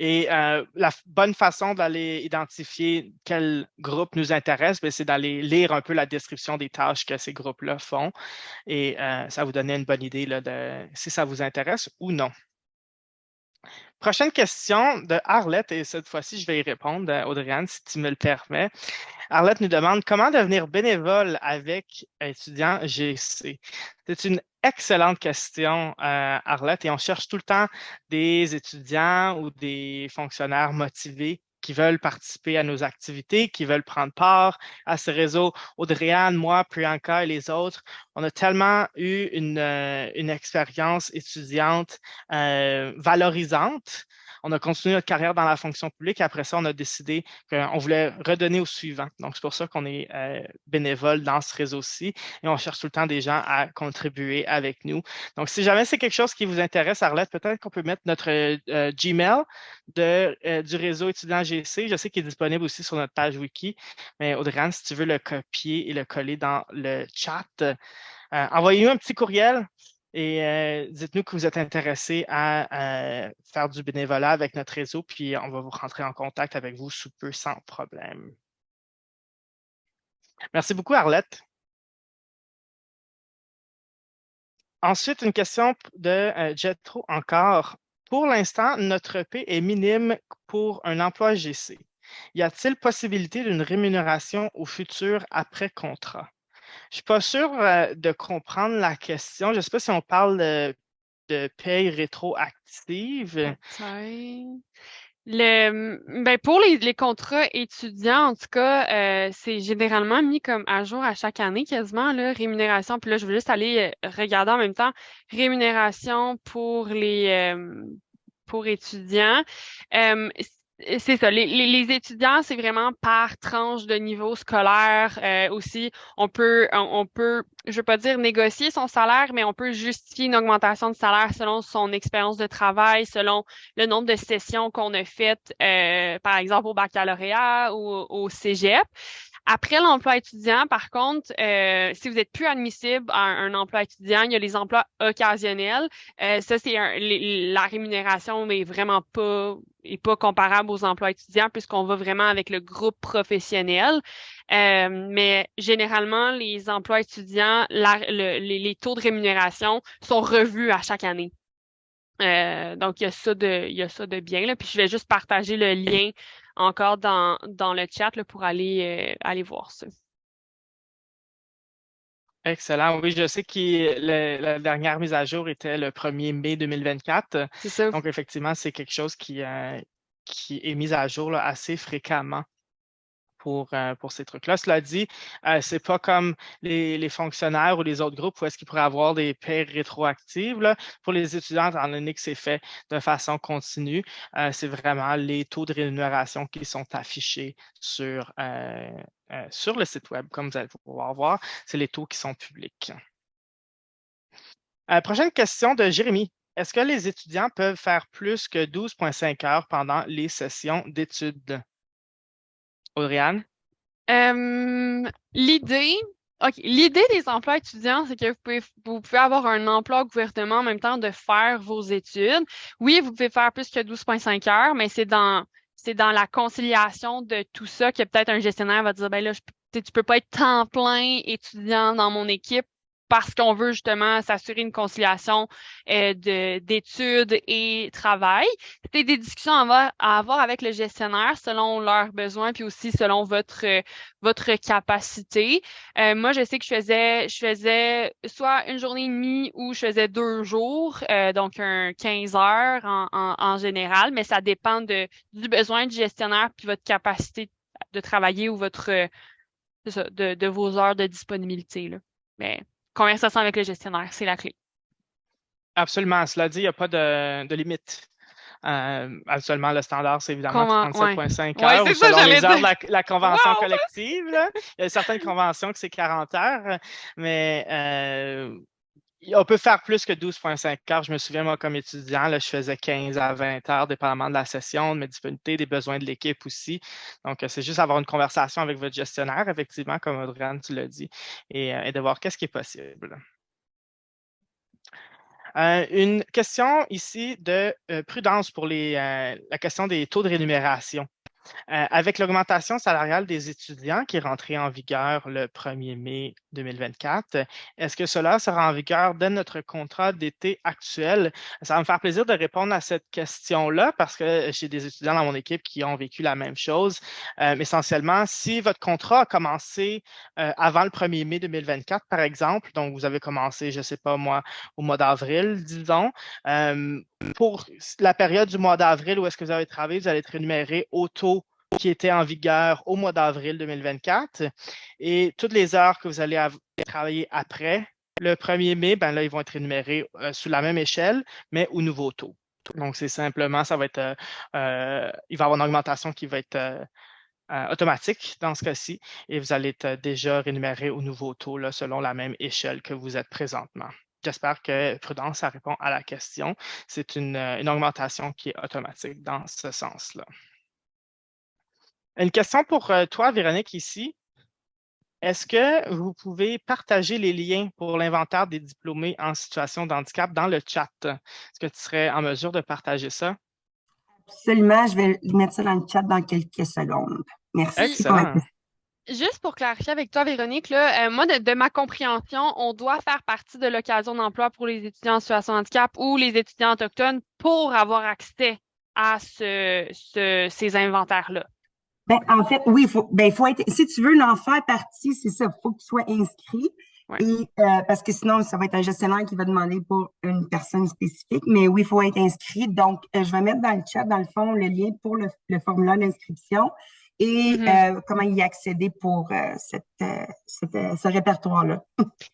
Et la bonne façon d'aller identifier quel groupe nous intéresse, c'est d'aller lire un peu la description des tâches que ces groupes-là font. Et ça va vous donner une bonne idée là, de si ça vous intéresse ou non. Prochaine question de Arlette, et cette fois-ci, je vais y répondre, Audrey-Anne, si tu me le permets. Arlette nous demande comment devenir bénévole avec étudiants GC. C'est une excellente question, Arlette, et on cherche tout le temps des étudiants ou des fonctionnaires motivés qui veulent participer à nos activités, qui veulent prendre part à ce réseau. Audrey-Anne, moi, Priyanka et les autres, on a tellement eu une expérience étudiante valorisante. On a continué notre carrière dans la fonction publique. Après ça, on a décidé qu'on voulait redonner au suivant. Donc, c'est pour ça qu'on est bénévole dans ce réseau-ci et on cherche tout le temps des gens à contribuer avec nous. Donc, si jamais c'est quelque chose qui vous intéresse, Arlette, peut-être qu'on peut mettre notre Gmail du réseau étudiant GC. Je sais qu'il est disponible aussi sur notre page wiki, mais Audrey-Anne, si tu veux le copier et le coller dans le chat, envoyez-nous un petit courriel. Et dites-nous que vous êtes intéressé à faire du bénévolat avec notre réseau, puis on va vous rentrer en contact avec vous sous peu sans problème. Merci beaucoup, Arlette. Ensuite, une question de Jetro encore. Pour l'instant, notre EP est minime pour un emploi GC. Y a-t-il possibilité d'une rémunération au futur après contrat? Je ne suis pas sûre de comprendre la question. Je ne sais pas si on parle de paye rétroactive. Pour les contrats étudiants, en tout cas, c'est généralement mis comme à jour à chaque année, quasiment, là, rémunération. Puis là, je veux juste aller regarder en même temps rémunération pour pour étudiants. C'est ça. Les étudiants, c'est vraiment par tranche de niveau scolaire aussi. On peut, je veux pas dire négocier son salaire, mais on peut justifier une augmentation de salaire selon son expérience de travail, selon le nombre de sessions qu'on a faites, par exemple au baccalauréat ou au cégep. Après l'emploi étudiant, par contre, si vous n'êtes plus admissible à un emploi étudiant, il y a les emplois occasionnels. Ça, c'est la rémunération n'est vraiment pas comparable aux emplois étudiants puisqu'on va vraiment avec le groupe professionnel. Mais généralement, les emplois étudiants, les taux de rémunération sont revus à chaque année. Donc, il y a ça de bien, là. Puis je vais juste partager le lien encore dans le chat là, pour aller voir ça. Excellent. Oui, je sais que la dernière mise à jour était le 1er mai 2024. C'est ça. Donc, effectivement, c'est quelque chose qui est mis à jour là, assez fréquemment pour ces trucs-là. Cela dit, c'est pas comme les fonctionnaires ou les autres groupes où est-ce qu'ils pourraient avoir des paies rétroactives. Là. Pour les étudiants, étant donné que c'est fait de façon continue, c'est vraiment les taux de rémunération qui sont affichés sur le site web, comme vous allez pouvoir voir. C'est les taux qui sont publics. Prochaine question de Jérémy. Est-ce que les étudiants peuvent faire plus que 12,5 heures pendant les sessions d'études? Audrey-Anne? L'idée des emplois étudiants, c'est que vous pouvez avoir un emploi au gouvernement en même temps de faire vos études. Oui, vous pouvez faire plus que 12,5 heures, mais c'est dans la conciliation de tout ça que peut-être un gestionnaire va dire, ben là, tu peux pas être temps plein étudiant dans mon équipe parce qu'on veut justement s'assurer une conciliation d'études et travail. C'est des discussions à avoir avec le gestionnaire selon leurs besoins puis aussi selon votre capacité. Moi, je sais que je faisais soit une journée et demie ou je faisais 2 jours, donc un 15 heures en général, mais ça dépend du besoin du gestionnaire puis votre capacité de travailler ou de vos heures de disponibilité, là. Mais conversation avec le gestionnaire, c'est la clé. Absolument. Cela dit, il n'y a pas de limite. Actuellement, le standard, c'est évidemment 37,5 Ouais, heures, c'est ou ça, selon j'allais les heures dire. de la convention Wow! collective. Là. Il y a certaines conventions que c'est 40 heures, mais on peut faire plus que 12,5 heures. Je me souviens, moi, comme étudiant, là, je faisais 15 à 20 heures, dépendamment de la session, de mes disponibilités, des besoins de l'équipe aussi. Donc, c'est juste avoir une conversation avec votre gestionnaire, effectivement, comme Audrey-Anne, tu l'as dit, et de voir qu'est-ce qui est possible. Une question ici de prudence pour la question des taux de rémunération. Avec l'augmentation salariale des étudiants qui est rentrée en vigueur le 1er mai 2024, est-ce que cela sera en vigueur dès notre contrat d'été actuel? Ça va me faire plaisir de répondre à cette question-là parce que j'ai des étudiants dans mon équipe qui ont vécu la même chose. Essentiellement, si votre contrat a commencé avant le 1er mai 2024, par exemple, donc vous avez commencé, je ne sais pas moi, au mois d'avril, disons, pour la période du mois d'avril où est-ce que vous avez travaillé, vous allez être rémunéré au taux qui était en vigueur au mois d'avril 2024. Et toutes les heures que vous allez travailler après le 1er mai, ben là, ils vont être rémunérés sous la même échelle, mais au nouveau taux. Donc, c'est simplement, ça va être, il va y avoir une augmentation qui va être automatique dans ce cas-ci, et vous allez être déjà rémunéré au nouveau taux là, selon la même échelle que vous êtes présentement. J'espère que Prudence, ça répond à la question. C'est une augmentation qui est automatique dans ce sens-là. Une question pour toi, Véronique, ici. Est-ce que vous pouvez partager les liens pour l'inventaire des diplômés en situation de handicap dans le chat? Est-ce que tu serais en mesure de partager ça? Absolument, je vais mettre ça dans le chat dans quelques secondes. Merci pour la Excellent. question. Juste pour clarifier avec toi, Véronique, là, moi, de ma compréhension, on doit faire partie de l'occasion d'emploi pour les étudiants en situation de handicap ou les étudiants autochtones pour avoir accès à ces inventaires-là. Ben, en fait, oui, il faut être, si tu veux en faire partie, c'est ça, il faut que tu sois inscrit. Ouais. Et, parce que sinon, ça va être un gestionnaire qui va demander pour une personne spécifique. Mais oui, il faut être inscrit. Donc, je vais mettre dans le chat, dans le fond, le lien pour le formulaire d'inscription et comment y accéder pour ce répertoire-là.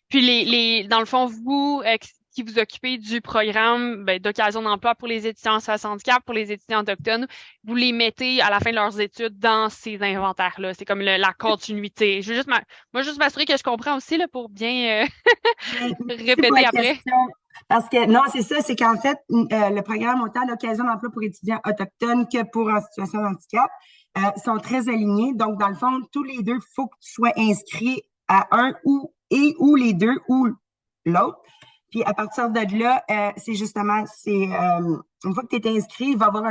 Puis dans le fond, vous qui vous occupez du programme d'occasion d'emploi pour les étudiants en situation de handicap, pour les étudiants autochtones, vous les mettez à la fin de leurs études dans ces inventaires-là. C'est comme la continuité. Je veux juste m'assurer que je comprends aussi là, pour bien répéter après. Question. Parce que non, c'est ça, c'est qu'en fait, le programme autant d'occasion d'emploi pour étudiants autochtones que pour en situation de handicap sont très alignés. Donc, dans le fond, tous les deux, il faut que tu sois inscrit à un ou les deux ou l'autre. Puis à partir de là, c'est justement, une fois que tu es inscrit, il va y avoir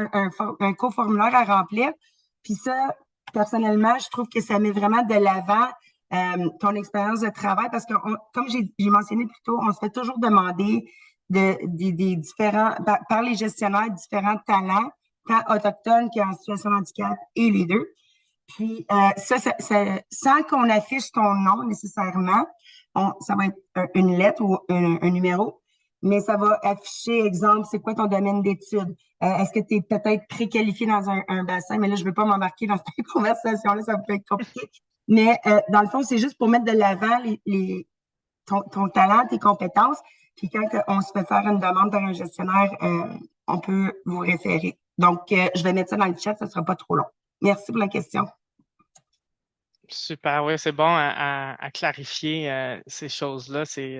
un co-formulaire à remplir. Puis ça, personnellement, je trouve que ça met vraiment de l'avant ton expérience de travail parce que, comme j'ai mentionné plus tôt, on se fait toujours demander des différents, par les gestionnaires, différents talents, tant autochtones qu'en situation de handicap et les deux. Puis, sans qu'on affiche ton nom nécessairement, ça va être une lettre ou un numéro, mais ça va afficher, exemple, c'est quoi ton domaine d'études? Est-ce que tu es peut-être préqualifié dans un bassin? Mais là, je ne veux pas m'embarquer dans cette conversation-là, ça peut être compliqué. Mais dans le fond, c'est juste pour mettre de l'avant ton talent, tes compétences. Puis quand on se fait faire une demande par un gestionnaire, on peut vous référer. Donc, je vais mettre ça dans le chat, ça ne sera pas trop long. Merci pour la question. Super, oui, c'est bon à clarifier ces choses-là. C'est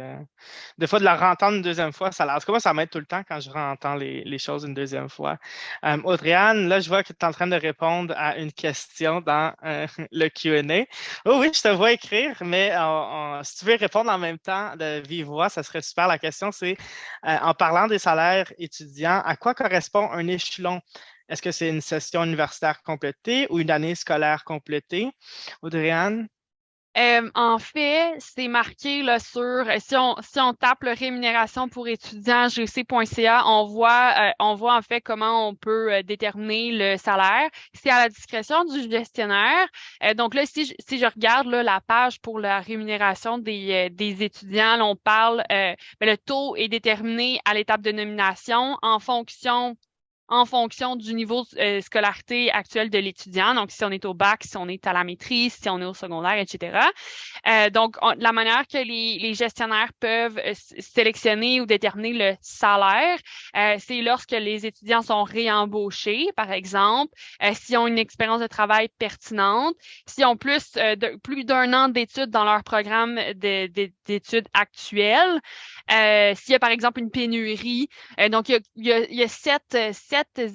des fois de la rentendre une deuxième fois, ça en tout cas, moi, ça m'aide tout le temps quand je rentends les choses une deuxième fois. Audrey-Anne, là, je vois que tu es en train de répondre à une question dans le Q&A. Oh oui, je te vois écrire, mais si tu veux répondre en même temps de vive voix, ça serait super. La question, c'est en parlant des salaires étudiants, à quoi correspond un échelon? Est-ce que c'est une session universitaire complétée ou une année scolaire complétée? Audrey-Anne? En fait, c'est marqué là, si on tape le rémunération pour étudiants gc.ca, on voit en fait comment on peut déterminer le salaire. C'est à la discrétion du gestionnaire. Donc là, si je regarde là, la page pour la rémunération des étudiants, là, on parle le taux est déterminé à l'étape de nomination en fonction en fonction du niveau de scolarité actuel de l'étudiant. Donc, si on est au bac, si on est à la maîtrise, si on est au secondaire, etc. Donc, la manière que les gestionnaires peuvent sélectionner ou déterminer le salaire, c'est lorsque les étudiants sont réembauchés, par exemple, s'ils ont une expérience de travail pertinente, s'ils ont plus d'un an d'études dans leur programme d'études actuelles, s'il y a, par exemple, une pénurie. Donc, il y a sept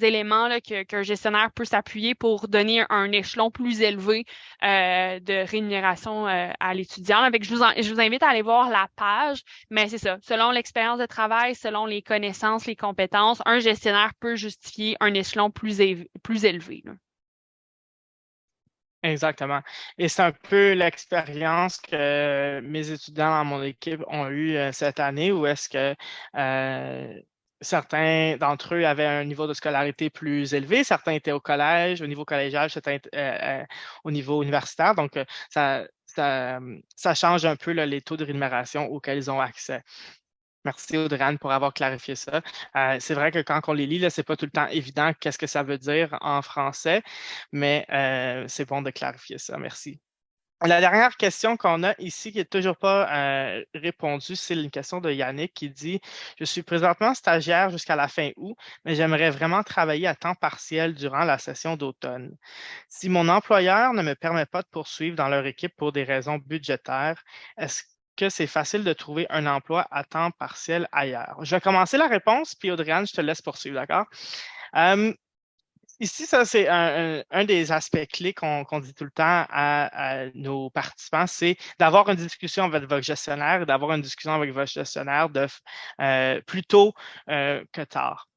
éléments là, qu'un gestionnaire peut s'appuyer pour donner un échelon plus élevé de rémunération à l'étudiant. Avec, je vous invite à aller voir la page, mais c'est ça. Selon l'expérience de travail, selon les connaissances, les compétences, un gestionnaire peut justifier un échelon plus élevé. Là. Exactement. Et c'est un peu l'expérience que mes étudiants dans mon équipe ont eue cette année, où est-ce que certains d'entre eux avaient un niveau de scolarité plus élevé, certains étaient au collège, au niveau collégial, certains au niveau universitaire. Donc, ça change un peu là, les taux de rémunération auxquels ils ont accès. Merci Audrey-Anne pour avoir clarifié ça. C'est vrai que quand on les lit, ce n'est pas tout le temps évident qu'est-ce que ça veut dire en français, mais c'est bon de clarifier ça. Merci. La dernière question qu'on a ici qui n'est toujours pas répondue, c'est une question de Yannick qui dit « Je suis présentement stagiaire jusqu'à la fin août, mais j'aimerais vraiment travailler à temps partiel durant la session d'automne. Si mon employeur ne me permet pas de poursuivre dans leur équipe pour des raisons budgétaires, est-ce que c'est facile de trouver un emploi à temps partiel ailleurs? » Je vais commencer la réponse, puis Audrey-Anne, je te laisse poursuivre, d'accord? Ici, ça, c'est un des aspects clés qu'on dit tout le temps à nos participants, c'est d'avoir une discussion avec votre gestionnaire, d'avoir une discussion avec votre gestionnaire plus tôt que tard.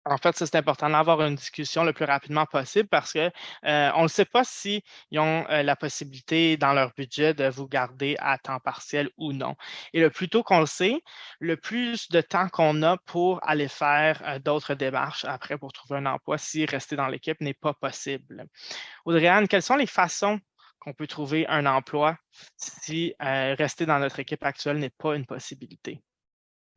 En fait, c'est important d'avoir une discussion le plus rapidement possible parce que on ne sait pas s'ils ont la possibilité dans leur budget de vous garder à temps partiel ou non. Et le plus tôt qu'on le sait, le plus de temps qu'on a pour aller faire d'autres démarches après pour trouver un emploi si rester dans l'équipe n'est pas possible. Audrey-Anne, quelles sont les façons qu'on peut trouver un emploi si rester dans notre équipe actuelle n'est pas une possibilité?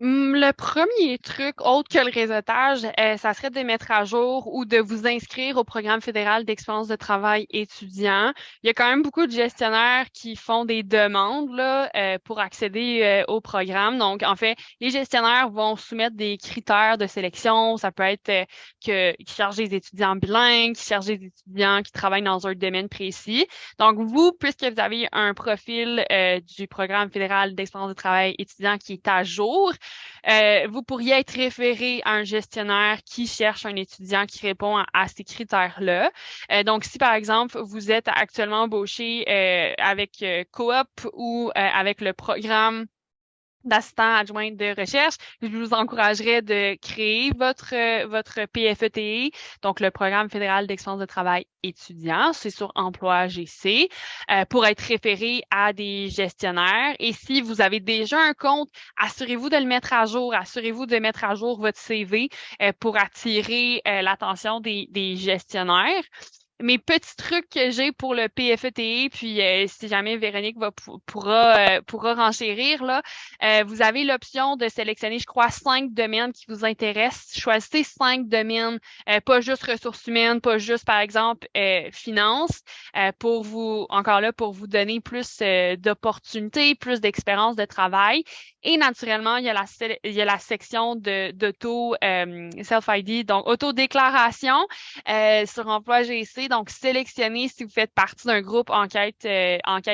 Le premier truc, autre que le réseautage, ça serait de mettre à jour ou de vous inscrire au programme fédéral d'expérience de travail étudiant. Il y a quand même beaucoup de gestionnaires qui font des demandes là, pour accéder au programme. Donc, en fait, les gestionnaires vont soumettre des critères de sélection. Ça peut être qu'ils cherchent des étudiants bilingues, qu'ils cherchent des étudiants qui travaillent dans un domaine précis. Donc, vous, puisque vous avez un profil du programme fédéral d'expérience de travail étudiant qui est à jour, vous pourriez être référé à un gestionnaire qui cherche un étudiant qui répond à ces critères-là. Donc, si par exemple, vous êtes actuellement embauché avec Coop ou avec le programme d'assistant adjoint de recherche, je vous encouragerais de créer votre PFETE, donc le Programme fédéral d'expérience de travail étudiant, c'est sur Emploi GC, pour être référé à des gestionnaires. Et si vous avez déjà un compte, assurez-vous de le mettre à jour, assurez-vous de mettre à jour votre CV pour attirer l'attention des gestionnaires. Mes petits trucs que j'ai pour le PFETE, puis si jamais Véronique pourra renchérir, là, vous avez l'option de sélectionner, je crois, 5 domaines qui vous intéressent. Choisissez 5 domaines, pas juste ressources humaines, pas juste, par exemple, finances, pour vous donner plus d'opportunités, plus d'expérience de travail. Et naturellement, il y a la section d'auto self-ID, donc auto-déclaration sur Emploi GC. Donc, sélectionnez si vous faites partie d'un groupe enquête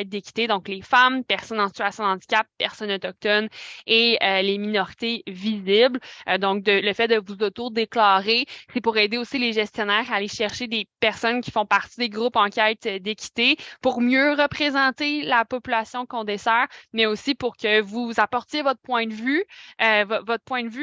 d'équité, donc les femmes, personnes en situation de handicap, personnes autochtones et les minorités visibles. Donc, le fait de vous auto-déclarer, c'est pour aider aussi les gestionnaires à aller chercher des personnes qui font partie des groupes enquête d'équité pour mieux représenter la population qu'on dessert, mais aussi pour que vous apportiez votre point de vue,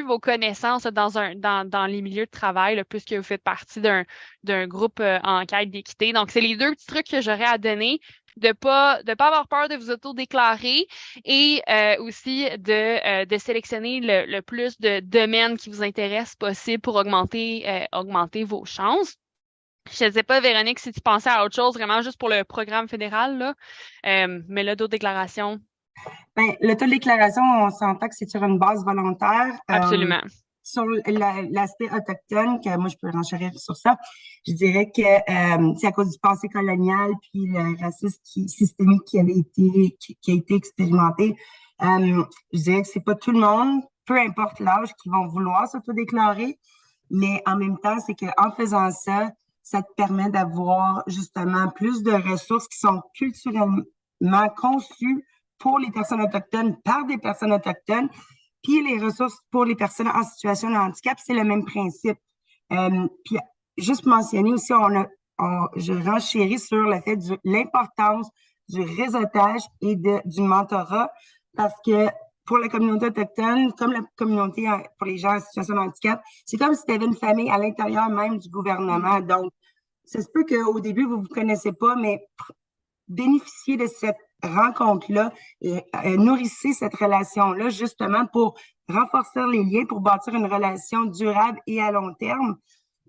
vos connaissances dans les milieux de travail, puisque vous faites partie d'un groupe en quête d'équité. Donc, c'est les 2 petits trucs que j'aurais à donner. De pas avoir peur de vous auto-déclarer et aussi de sélectionner le plus de domaines qui vous intéressent possible pour augmenter vos chances. Je ne sais pas, Véronique, si tu pensais à autre chose, vraiment juste pour le programme fédéral, là. Mais là, d'autres déclarations. Bien, l'autodéclaration, on s'entend que c'est sur une base volontaire. Absolument. sur l'aspect autochtone, que moi, je peux renchérir sur ça, je dirais que c'est à cause du passé colonial puis le racisme systémique qui a été expérimenté. Je dirais que c'est pas tout le monde, peu importe l'âge, qui vont vouloir s'autodéclarer, mais en même temps, c'est qu'en faisant ça, ça te permet d'avoir justement plus de ressources qui sont culturellement conçues pour les personnes autochtones par des personnes autochtones. Puis les ressources pour les personnes en situation de handicap, c'est le même principe. Puis juste mentionner aussi, je renchéris sur le fait de l'importance du réseautage et du mentorat parce que pour la communauté autochtone, comme la communauté pour les gens en situation de handicap, c'est comme si tu avais une famille à l'intérieur même du gouvernement. Donc, ça se peut qu'au début, vous ne vous connaissez pas, mais bénéficiez de cette rencontre-là et nourrissez cette relation-là justement pour renforcer les liens, pour bâtir une relation durable et à long terme.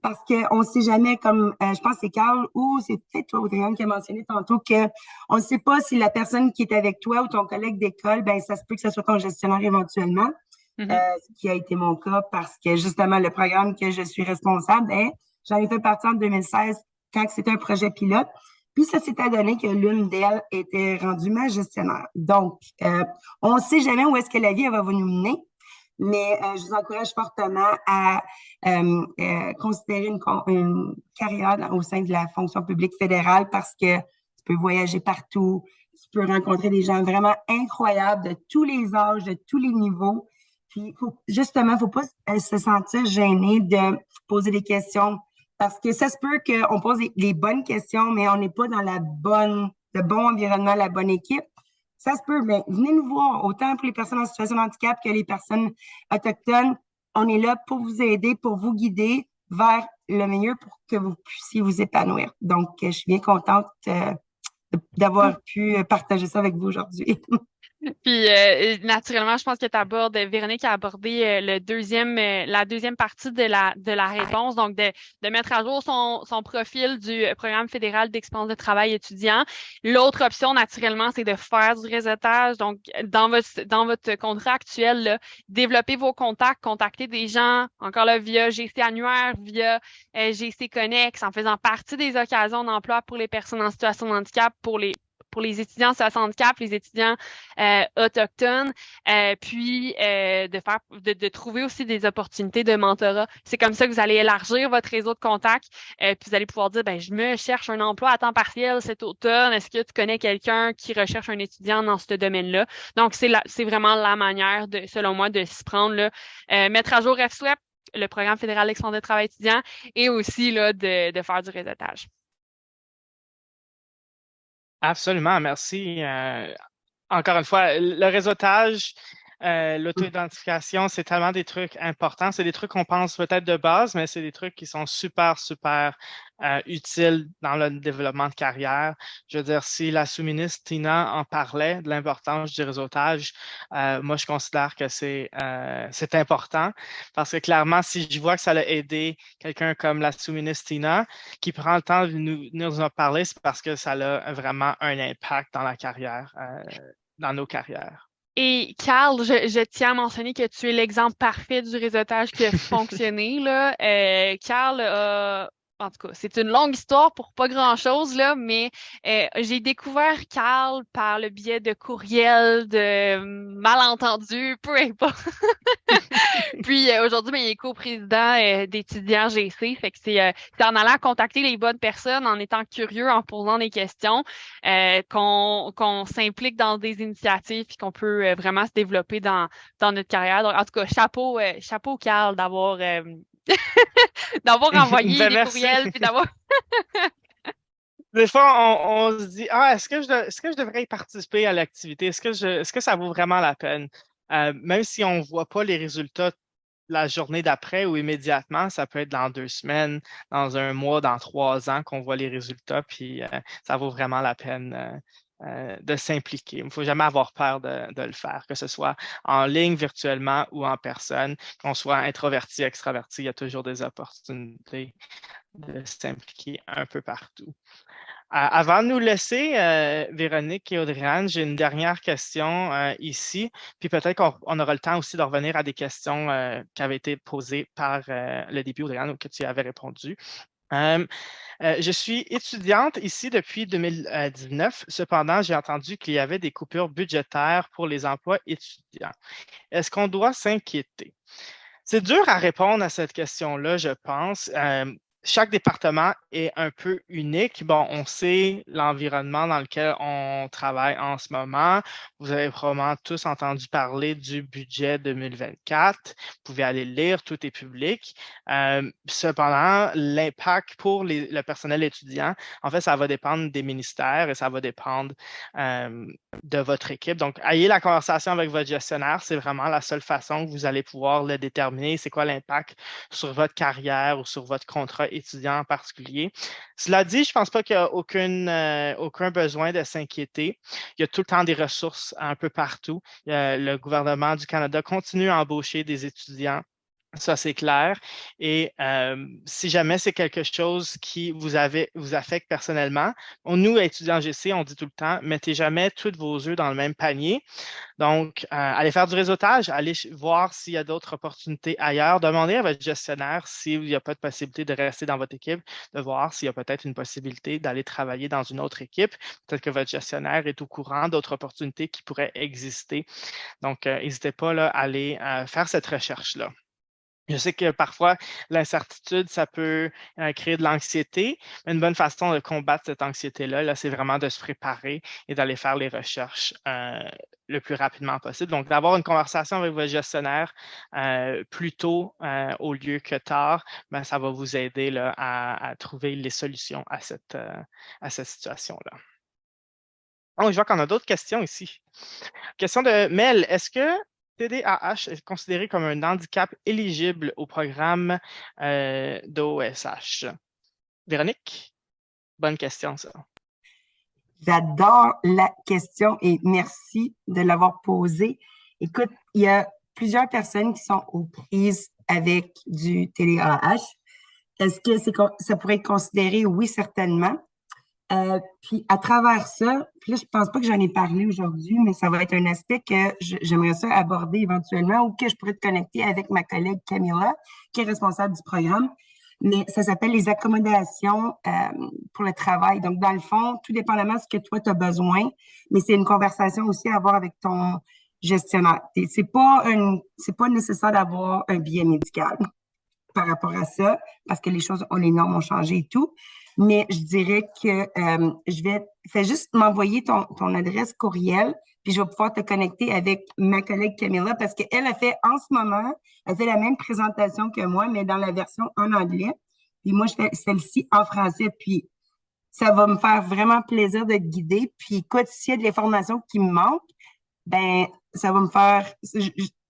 Parce qu'on ne sait jamais, comme je pense que c'est Carl ou c'est peut-être toi, Audrey, qui a mentionné tantôt qu'on ne sait pas si la personne qui est avec toi ou ton collègue d'école, ben ça se peut que ce soit ton gestionnaire éventuellement, ce qui a été mon cas parce que justement, le programme que je suis responsable, ben, j'en ai fait partie en 2016 quand c'était un projet pilote. Puis ça s'est adonné que l'une d'elles était rendue ma gestionnaire. Donc, on ne sait jamais où est-ce que la vie va nous mener. Mais je vous encourage fortement à considérer une carrière au sein de la fonction publique fédérale parce que tu peux voyager partout, tu peux rencontrer des gens vraiment incroyables de tous les âges, de tous les niveaux. Puis, justement, faut pas se sentir gêné de poser des questions parce que ça se peut qu'on pose les bonnes questions, mais on n'est pas dans le bon environnement, la bonne équipe. Ça se peut, mais venez nous voir, autant pour les personnes en situation de handicap que les personnes autochtones. On est là pour vous aider, pour vous guider vers le meilleur pour que vous puissiez vous épanouir. Donc, je suis bien contente d'avoir pu partager ça avec vous aujourd'hui. Puis naturellement, je pense que tu abordes, Véronique a abordé la deuxième partie de la réponse, donc de mettre à jour son profil du programme fédéral d'expérience de travail étudiant. L'autre option, naturellement, c'est de faire du réseautage. Donc, dans votre contrat actuel, là, développer vos contacts, contacter des gens, encore là, via GC Annuaire, via GC Connex, en faisant partie des occasions d'emploi pour les personnes en situation de handicap, pour les étudiants en situation de handicap, les étudiants autochtones, puis de trouver aussi des opportunités de mentorat. C'est comme ça que vous allez élargir votre réseau de contacts, puis vous allez pouvoir dire, ben je me cherche un emploi à temps partiel cet automne. Est-ce que tu connais quelqu'un qui recherche un étudiant dans ce domaine-là? Donc, c'est vraiment la manière, selon moi, de s'y prendre, là, mettre à jour FSWEP, le programme fédéral d'expérience de travail étudiant, et aussi là, de faire du réseautage. Absolument, merci. Encore une fois, le réseautage, l'auto-identification, c'est tellement des trucs importants. C'est des trucs qu'on pense peut-être de base, mais c'est des trucs qui sont super, super utiles dans le développement de carrière. Je veux dire, si la sous-ministre Tina en parlait de l'importance du réseautage, moi, je considère que c'est important parce que clairement, si je vois que ça a aidé quelqu'un comme la sous-ministre Tina qui prend le temps de nous en parler, c'est parce que ça a vraiment un impact dans la carrière, dans nos carrières. Et Carl, je tiens à mentionner que tu es l'exemple parfait du réseautage qui a fonctionné, là. Carl en tout cas, c'est une longue histoire pour pas grand-chose, là, mais j'ai découvert Carl par le biais de courriels, de malentendus, peu importe. Puis aujourd'hui, il est co-président d'étudiants GC. Fait que c'est en allant contacter les bonnes personnes, en étant curieux, en posant des questions, qu'on s'implique dans des initiatives puis qu'on peut vraiment se développer dans notre carrière. Donc, en tout cas, chapeau Carl d'avoir d'avoir envoyé des courriels puis d'avoir Des fois, on se dit, est-ce que je devrais y participer à l'activité? Est-ce que ça vaut vraiment la peine? Même si on ne voit pas les résultats la journée d'après ou immédiatement, ça peut être dans 2 semaines, dans 1 mois, dans 3 ans qu'on voit les résultats, puis ça vaut vraiment la peine de s'impliquer. Il ne faut jamais avoir peur de le faire, que ce soit en ligne, virtuellement ou en personne, qu'on soit introverti, extraverti, il y a toujours des opportunités de s'impliquer un peu partout. Avant de nous laisser, Véronique et Audrey-Anne, j'ai une dernière question ici, puis peut-être qu'on aura le temps aussi de revenir à des questions qui avaient été posées par le début, Audrey-Anne, que tu avais répondu. Je suis étudiante ici depuis 2019. Cependant, j'ai entendu qu'il y avait des coupures budgétaires pour les emplois étudiants. Est-ce qu'on doit s'inquiéter? C'est dur à répondre à cette question-là, je pense. Chaque département est un peu unique. Bon, on sait l'environnement dans lequel on travaille en ce moment. Vous avez probablement tous entendu parler du budget 2024. Vous pouvez aller le lire, tout est public. Cependant, l'impact pour le personnel étudiant, en fait, ça va dépendre des ministères et ça va dépendre de votre équipe. Donc, ayez la conversation avec votre gestionnaire. C'est vraiment la seule façon que vous allez pouvoir le déterminer. C'est quoi l'impact sur votre carrière ou sur votre contrat étudiant en particulier. Cela dit, je ne pense pas qu'il n'y a aucun besoin de s'inquiéter. Il y a tout le temps des ressources un peu partout. Le gouvernement du Canada continue à embaucher des étudiants. Ça, c'est clair. Et si jamais c'est quelque chose qui vous affecte personnellement, nous, étudiants GC, on dit tout le temps, mettez jamais tous vos œufs dans le même panier. Donc, allez faire du réseautage, allez voir s'il y a d'autres opportunités ailleurs. Demandez à votre gestionnaire s'il n'y a pas de possibilité de rester dans votre équipe, de voir s'il y a peut-être une possibilité d'aller travailler dans une autre équipe. Peut-être que votre gestionnaire est au courant d'autres opportunités qui pourraient exister. Donc, n'hésitez pas là, à aller faire cette recherche-là. Je sais que parfois, l'incertitude, ça peut créer de l'anxiété, mais une bonne façon de combattre cette anxiété-là, c'est vraiment de se préparer et d'aller faire les recherches le plus rapidement possible. Donc, d'avoir une conversation avec votre gestionnaire plus tôt au lieu que tard, ben, ça va vous aider là, à trouver les solutions à cette situation-là. Oh, je vois qu'on a d'autres questions ici. Question de Mel, est-ce que TDAH est considéré comme un handicap éligible au programme d'OSH? Véronique? Bonne question, ça. J'adore la question et merci de l'avoir posée. Écoute, il y a plusieurs personnes qui sont aux prises avec du TDAH. Est-ce que ça pourrait être considéré? Oui, certainement. Puis à travers ça, puis là, je pense pas que j'en ai parlé aujourd'hui, mais ça va être un aspect que j'aimerais ça aborder éventuellement ou que je pourrais te connecter avec ma collègue Camilla, qui est responsable du programme. Mais ça s'appelle les accommodations pour le travail. Donc, dans le fond, tout dépendamment de ce que toi, tu as besoin, mais c'est une conversation aussi à avoir avec ton gestionnaire. C'est pas nécessaire d'avoir un billet médical par rapport à ça, parce que les normes ont changé et tout. Mais je dirais que fais juste m'envoyer ton adresse courriel, puis je vais pouvoir te connecter avec ma collègue Camilla, parce qu'elle a fait en ce moment, elle fait la même présentation que moi, mais dans la version en anglais. Puis moi, je fais celle-ci en français, puis ça va me faire vraiment plaisir de te guider. Puis écoute, s'il y a de l'information qui me manque, ben ça va me faire...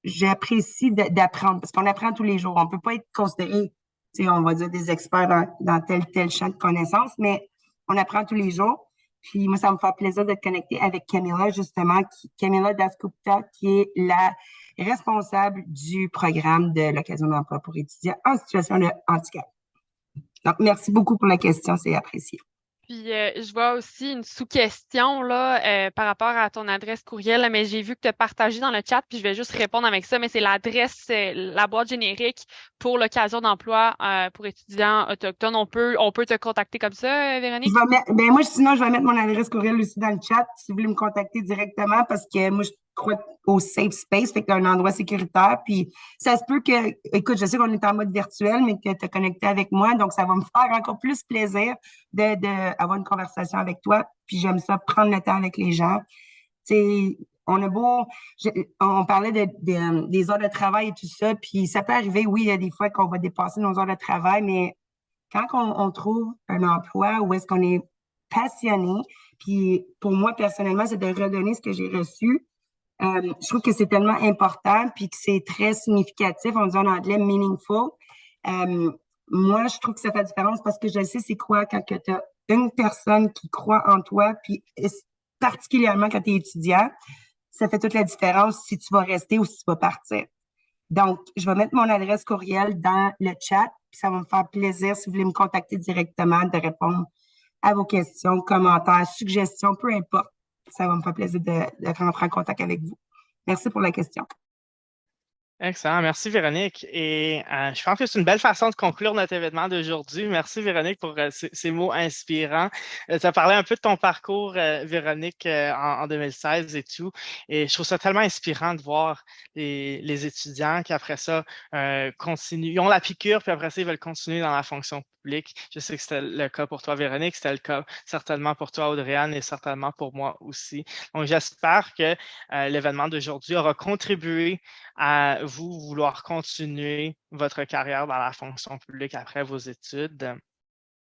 J'apprécie d'apprendre, parce qu'on apprend tous les jours. On peut pas être considéré, on va dire, des experts dans tel champ de connaissances, mais on apprend tous les jours. Puis moi, ça me fait plaisir de te connecter avec Camilla, justement, Camilla Dasgupta, qui est la responsable du programme de l'Occasion d'emploi pour étudiants en situation de handicap. Donc, merci beaucoup pour la question, c'est apprécié. Puis, je vois aussi une sous-question là par rapport à ton adresse courriel, mais j'ai vu que tu as partagé dans le chat, puis je vais juste répondre avec ça, mais c'est l'adresse, la boîte générique pour l'Occasion d'emploi pour étudiants autochtones. On peut te contacter comme ça, Véronique? Sinon, je vais mettre mon adresse courriel aussi dans le chat si vous voulez me contacter directement, parce que moi, je crois au safe space, fait que un endroit sécuritaire. Puis ça se peut que, écoute, je sais qu'on est en mode virtuel, mais que tu es connecté avec moi, donc ça va me faire encore plus plaisir d'avoir une conversation avec toi. Puis j'aime ça, prendre le temps avec les gens. On parlait des heures de travail et tout ça, puis ça peut arriver, oui, il y a des fois qu'on va dépasser nos heures de travail, mais quand on trouve un emploi où est-ce qu'on est passionné, puis pour moi, personnellement, c'est de redonner ce que j'ai reçu. Je trouve que c'est tellement important, puis que c'est très significatif. On dit en anglais « meaningful ». Moi, je trouve que ça fait la différence parce que je sais c'est quoi quand tu as une personne qui croit en toi, puis particulièrement quand tu es étudiant, ça fait toute la différence si tu vas rester ou si tu vas partir. Donc, je vais mettre mon adresse courriel dans le chat, puis ça va me faire plaisir, si vous voulez me contacter directement, de répondre à vos questions, commentaires, suggestions, peu importe. Ça va me faire plaisir de rentrer en contact avec vous. Merci pour la question. Excellent. Merci, Véronique. Et je pense que c'est une belle façon de conclure notre événement d'aujourd'hui. Merci, Véronique, pour ces mots inspirants. Tu as parlé un peu de ton parcours, Véronique, en 2016 et tout. Et je trouve ça tellement inspirant de voir les étudiants qui, après ça, continuent. Ils ont la piqûre, puis après ça, ils veulent continuer dans la fonction publique. Je sais que c'était le cas pour toi, Véronique. C'était le cas certainement pour toi, Audrey-Anne, et certainement pour moi aussi. Donc, j'espère que l'événement d'aujourd'hui aura contribué à vous vouloir continuer votre carrière dans la fonction publique après vos études.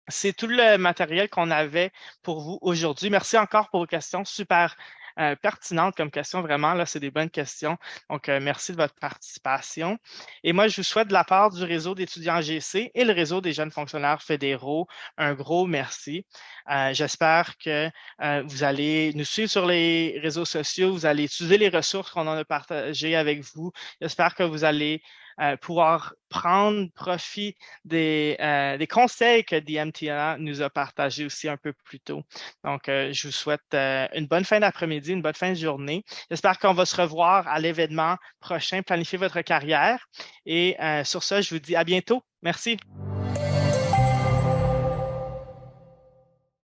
C'est tout le matériel qu'on avait pour vous aujourd'hui. Merci encore pour vos questions super pertinentes comme questions. Vraiment, là, c'est des bonnes questions. Donc, merci de votre participation. Et moi, je vous souhaite de la part du réseau d'étudiants GC et le réseau des jeunes fonctionnaires fédéraux un gros merci. J'espère que vous allez nous suivre sur les réseaux sociaux. Vous allez utiliser les ressources qu'on en a partagées avec vous. J'espère que vous allez pouvoir prendre profit des conseils que DMTA nous a partagés aussi un peu plus tôt. Donc, je vous souhaite une bonne fin d'après-midi, une bonne fin de journée. J'espère qu'on va se revoir à l'événement prochain. Planifiez votre carrière. Et sur ça, je vous dis à bientôt. Merci.